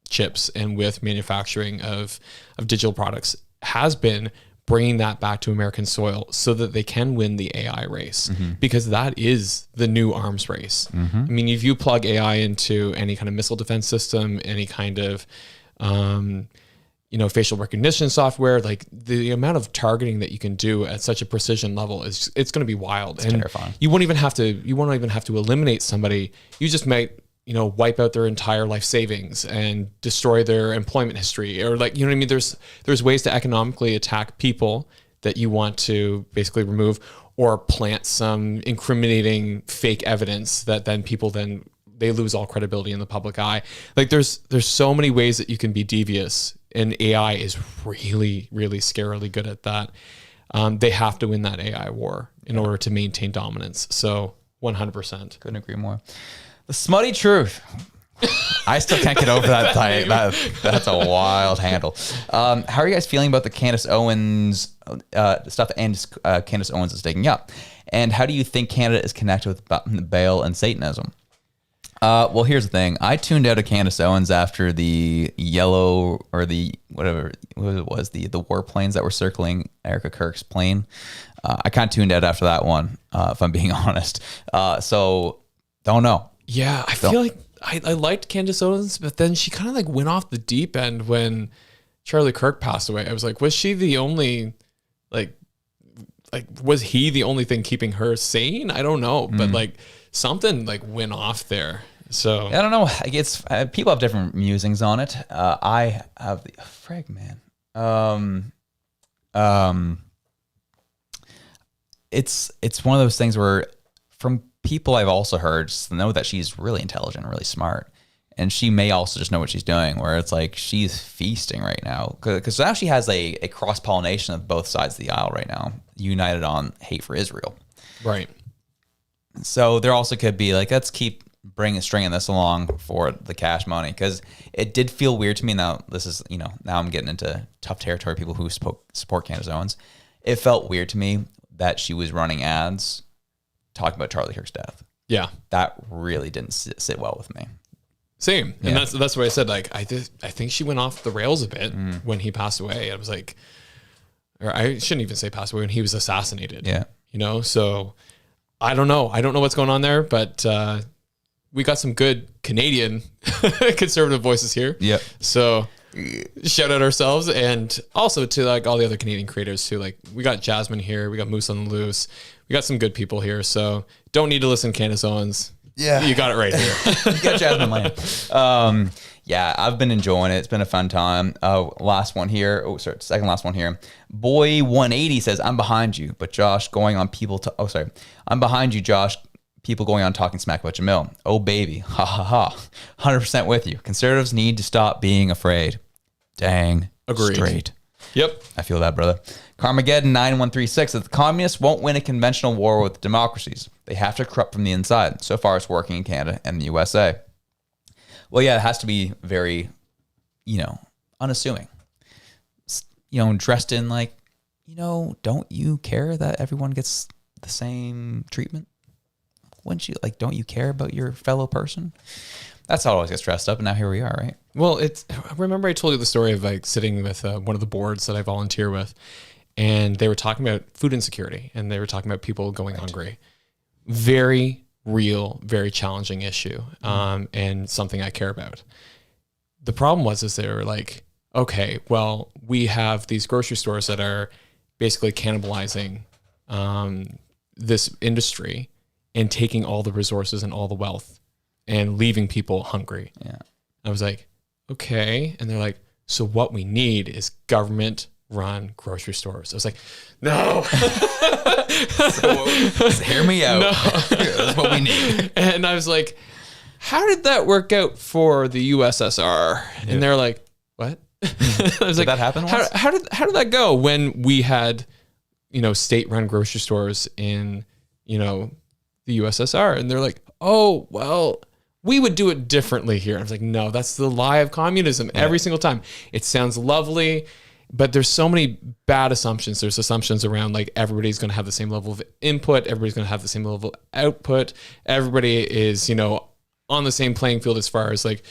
chips and with manufacturing of digital products has been bringing that back to American soil so that they can win the AI race, because that is the new arms race. I mean, if you plug AI into any kind of missile defense system, any kind of, facial recognition software, like the amount of targeting that you can do at such a precision level it's going to be wild. It's terrifying. You won't even have to eliminate somebody. You just might, wipe out their entire life savings and destroy their employment history, or like, you know what I mean? There's ways to economically attack people that you want to basically remove, or plant some incriminating fake evidence that then they lose all credibility in the public eye. Like there's so many ways that you can be devious, and AI is really, really scarily good at that. They have to win that AI war in order to maintain dominance. So 100%. Couldn't agree more. The smutty truth. I still can't get over that. That's a wild handle. How are you guys feeling about the Candace Owens stuff and Candace Owens is taking up? And how do you think Canada is connected with Baal and Satanism? Well, here's the thing. I tuned out of Candace Owens after the yellow, or the whatever it was, the warplanes that were circling Erica Kirk's plane. I kind of tuned out after that one, if I'm being honest. So don't know. Yeah, I feel like I liked Candace Owens, but then she kind of like went off the deep end when Charlie Kirk passed away. I was like, was she the only, like was he the only thing keeping her sane? I don't know, but like something like went off there. So I don't know. It's people have different musings on it. I have the frig, man. It's one of those things where from people I've also heard just know that she's really intelligent, really smart, and she may also just know what she's doing, where it's like she's feasting right now, because now she has a cross-pollination of both sides of the aisle right now, united on hate for Israel. Right. So there also could be like, let's keep stringing this along for the cash money, because it did feel weird to me. Now this is, now I'm getting into tough territory, people who support Candace Owens. It felt weird to me that she was running ads talking about Charlie Kirk's death. Yeah. That really didn't sit well with me. Same. Yeah. And that's what I said. Like, I think she went off the rails a bit when he passed away. I was like, or I shouldn't even say passed away, when he was assassinated. Yeah. So I don't know. I don't know what's going on there, but we got some good Canadian conservative voices here. Yeah. So shout out ourselves, and also to like all the other Canadian creators too. Like we got Jasmine here, we got Moose on the Loose, we got some good people here. So don't need to listen to Candace Owens. Yeah, you got it right here. You got Jasmine Land. Yeah, I've been enjoying it. It's been a fun time. Last one here. Oh, sorry, second last one here. Boy 180 says, "I'm behind you, but Josh going on people to." Oh, sorry, I'm behind you, Josh. People going on talking smack about Jamil. Oh, baby. Ha, ha, ha. 100% with you. Conservatives need to stop being afraid. Dang. Agreed. Straight. Yep. I feel that, brother. Carmageddon 9136 says, the communists won't win a conventional war with democracies. They have to corrupt from the inside. So far, it's working in Canada and the USA. Well, yeah, it has to be very, unassuming. Dressed in like, don't you care that everyone gets the same treatment? Wouldn't you, don't you care about your fellow person? That's how it always gets dressed up, and now here we are, right? Well, remember I told you the story of like sitting with one of the boards that I volunteer with, and they were talking about food insecurity, and they were talking about people going hungry. Very real, very challenging issue, and something I care about. The problem is they were like, okay, well, we have these grocery stores that are basically cannibalizing this industry and taking all the resources and all the wealth and leaving people hungry. Yeah. I was like, okay. And they're like, so what we need is government-run grocery stores. I was like, no. so hear me out. No. That's what we need. And I was like, how did that work out for the USSR? And they're like, what? I was Did that happen once? How did that go when we had, state-run grocery stores in, the USSR? And they're like, oh, well, we would do it differently here. I was like, no, that's the lie of communism every single time. It sounds lovely, but there's so many bad assumptions. There's assumptions around like everybody's going to have the same level of input. Everybody's going to have the same level of output. Everybody is, on the same playing field as far as like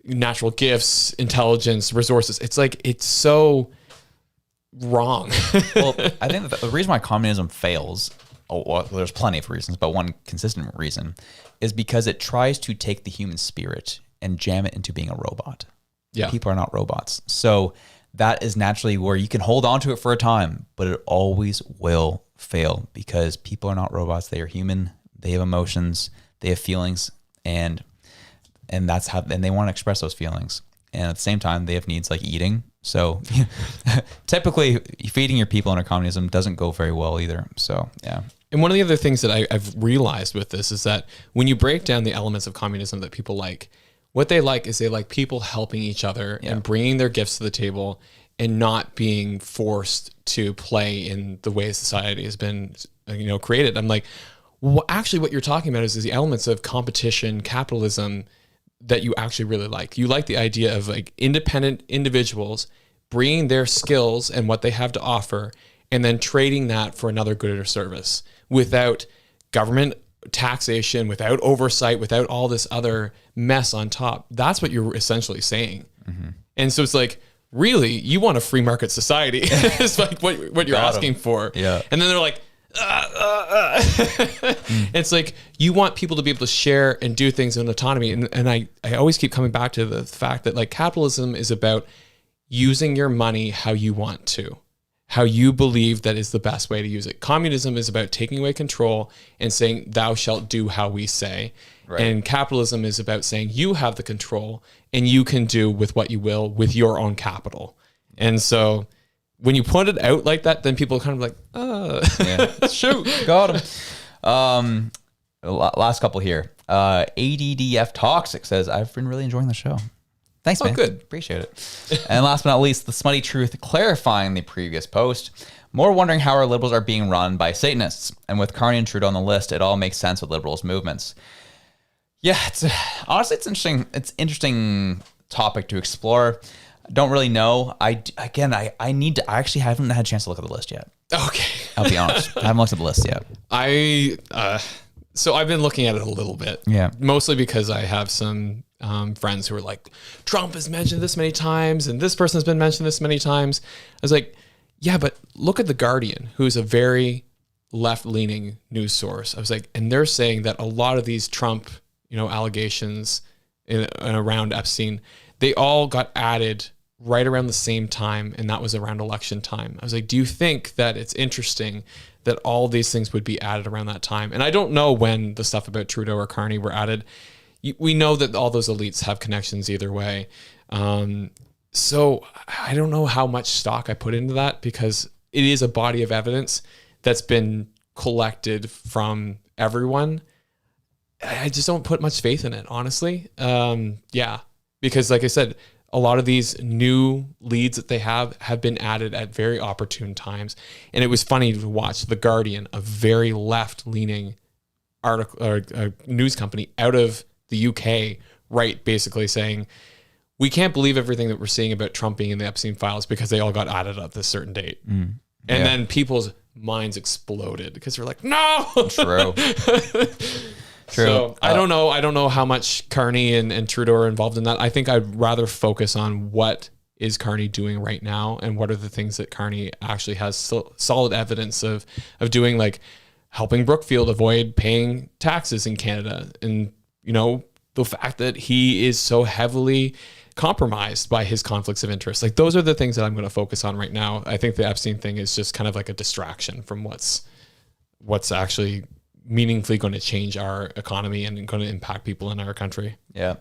natural gifts, intelligence, resources. It's like, it's so wrong. Well, I think that the reason why communism fails, well, there's plenty of reasons, but one consistent reason is because it tries to take the human spirit and jam it into being a robot. Yeah. People are not robots. So that is naturally where you can hold on to it for a time, but it always will fail because people are not robots. They are human. They have emotions. They have feelings, and that's how, and they want to express those feelings. And at the same time, they have needs like eating. So typically feeding your people under communism doesn't go very well either. So, yeah. And one of the other things that I've realized with this is that when you break down the elements of communism that people like, what they like is they like people helping each other and bringing their gifts to the table and not being forced to play in the way society has been, created. I'm like, well, actually what you're talking about is the elements of competition, capitalism that you actually really like. You like the idea of like independent individuals bringing their skills and what they have to offer and then trading that for another good or service without government taxation, without oversight, without all this other mess on top. That's what you're essentially saying. Mm-hmm. And so it's like, really, you want a free market society? It's like what you're asking for. Yeah. And then they're like, It's like you want people to be able to share and do things in autonomy. And I always keep coming back to the fact that like capitalism is about using your money how you want to, how you believe that is the best way to use it. Communism is about taking away control and saying, thou shalt do how we say. Right. And capitalism is about saying you have the control and you can do with what you will with your own capital. And so when you put it out like that, then people are kind of like, shoot, got him. Last couple here. ADDF Toxic says, I've been really enjoying the show. Thanks, man. Good. Appreciate it. And last but not least, the Smutty Truth clarifying the previous post. More wondering how our liberals are being run by Satanists. And with Carney and Trudeau on the list, it all makes sense with liberals' movements. Yeah, honestly, it's interesting. It's interesting topic to explore. Don't really know. I actually haven't had a chance to look at the list yet. Okay. I'll be honest. I haven't looked at the list yet. So I've been looking at it a little bit. Yeah. Mostly because I have some friends who are like, Trump has mentioned this many times and this person has been mentioned this many times. I was like, yeah, but look at The Guardian, who's a very left-leaning news source. I was like, and they're saying that a lot of these Trump, allegations and around Epstein, they all got added right around the same time, and that was around election time. I was like, do you think that it's interesting that all these things would be added around that time? And I don't know when the stuff about Trudeau or Carney were added. We know that all those elites have connections either way. So I don't know how much stock I put into that because it is a body of evidence that's been collected from everyone. I just don't put much faith in it, honestly. Because like I said, a lot of these new leads that they have been added at very opportune times. And it was funny to watch The Guardian, a very left-leaning article or news company out of the UK, right, basically saying, we can't believe everything that we're seeing about Trump being in the Epstein files because they all got added at this certain date. And then people's minds exploded because they're like, no! True. So I don't know. I don't know how much Carney and Trudeau are involved in that. I think I'd rather focus on what is Carney doing right now, and what are the things that Carney actually has solid evidence of doing, like helping Brookfield avoid paying taxes in Canada, and the fact that he is so heavily compromised by his conflicts of interest. Like, those are the things that I'm going to focus on right now. I think the Epstein thing is just kind of like a distraction from what's actually meaningfully going to change our economy and going to impact people in our country. Yeah.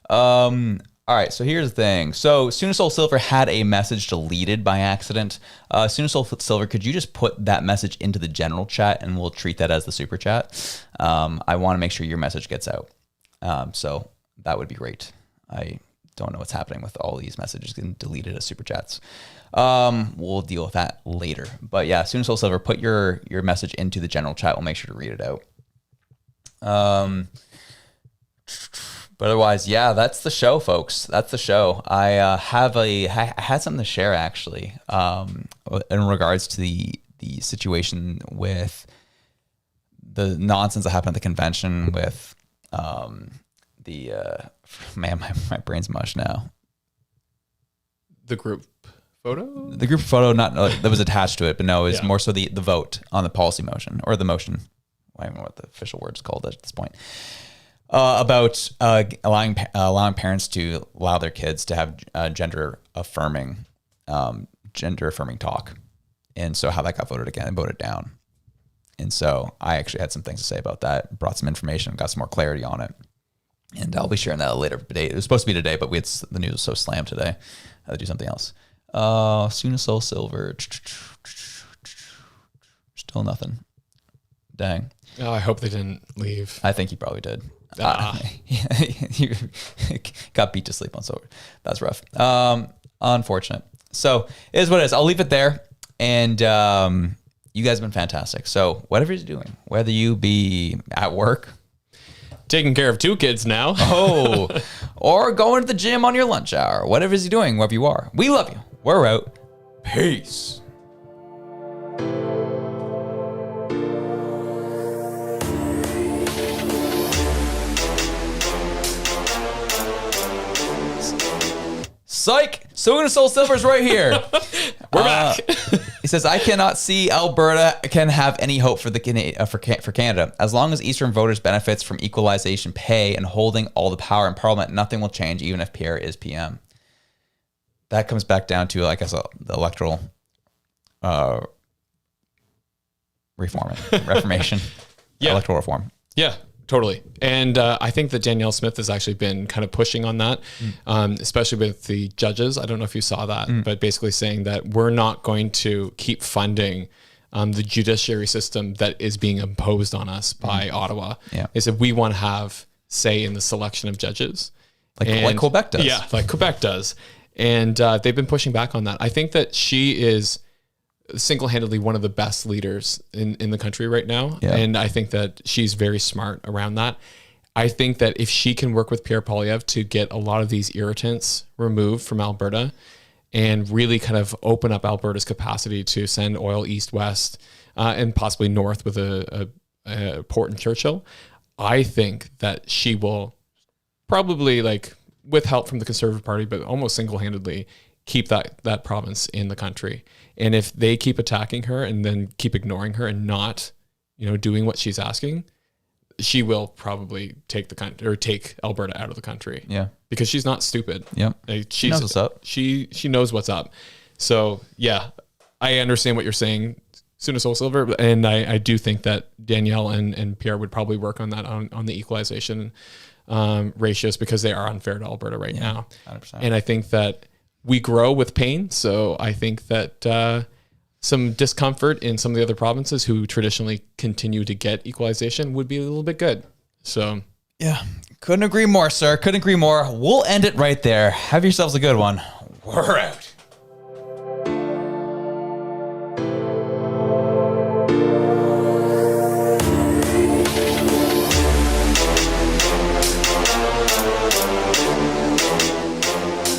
All right, so here's the thing. So Soul Silver had a message deleted by accident. Soul Silver, could you just put that message into the general chat and we'll treat that as the super chat? I want to make sure your message gets out. So that would be great. I don't know what's happening with all these messages getting deleted as super chats. We'll deal with that later. But yeah, Soul Silver, put your message into the general chat. We'll make sure to read it out. But otherwise, yeah, that's the show, folks. That's the show. I had something to share actually, in regards to the situation with the nonsense that happened at the convention with my brain's mush now. The group photo? The group photo, not that was attached to it, but no, it was more so the vote on the policy motion, or the motion. I don't know what the official word is called at this point. About allowing parents to allow their kids to have gender affirming talk, and so how that got voted down. And so I actually had some things to say about that, brought some information, got some more clarity on it, and I'll be sharing that later today. It was supposed to be today, but the news was so slammed today. I had to do something else. Soul Silver, still nothing. Dang. Oh, I hope they didn't leave. I think he probably did. He got beat to sleep on Silver. That's rough. Unfortunate. So it is what it is. I'll leave it there. And you guys have been fantastic. So whatever you're doing, whether you be at work, taking care of 2 kids now, or going to the gym on your lunch hour, whatever you're doing, wherever you are, we love you. We're out. Peace. Psych! Soul Silver's right here. We're back. He says, I cannot see Alberta can have any hope for Canada. As long as Eastern voters benefits from equalization pay and holding all the power in Parliament, nothing will change, even if Pierre is PM. That comes back down to, I guess, the electoral reformation. Yeah. Electoral reform. Yeah. Totally. And I think that Danielle Smith has actually been kind of pushing on that, especially with the judges. I don't know if you saw that, but basically saying that we're not going to keep funding the judiciary system that is being imposed on us by Ottawa. Yeah. They said we want to have say in the selection of judges. Like Quebec does. Yeah, like Quebec does. And they've been pushing back on that. I think that she is single-handedly one of the best leaders in the country right now. Yeah. And I think that she's very smart around that. I think that if she can work with Pierre Poilievre to get a lot of these irritants removed from Alberta and really kind of open up Alberta's capacity to send oil east-west and possibly north with a port in Churchill, I think that she will probably, like, with help from the Conservative Party, but almost single-handedly keep that province in the country. And if they keep attacking her and then keep ignoring her and not, doing what she's asking, she will probably take the country or take Alberta out of the country. Yeah, because she's not stupid. Yeah, she knows what's up. She knows what's up. So yeah, I understand what you're saying, Soul Silver, and I do think that Danielle and Pierre would probably work on that on the equalization ratios, because they are unfair to Alberta right now. 100%. And I think that we grow with pain. So I think that some discomfort in some of the other provinces who traditionally continue to get equalization would be a little bit good. So yeah, couldn't agree more, sir. Couldn't agree more. We'll end it right there. Have yourselves a good one. We're out.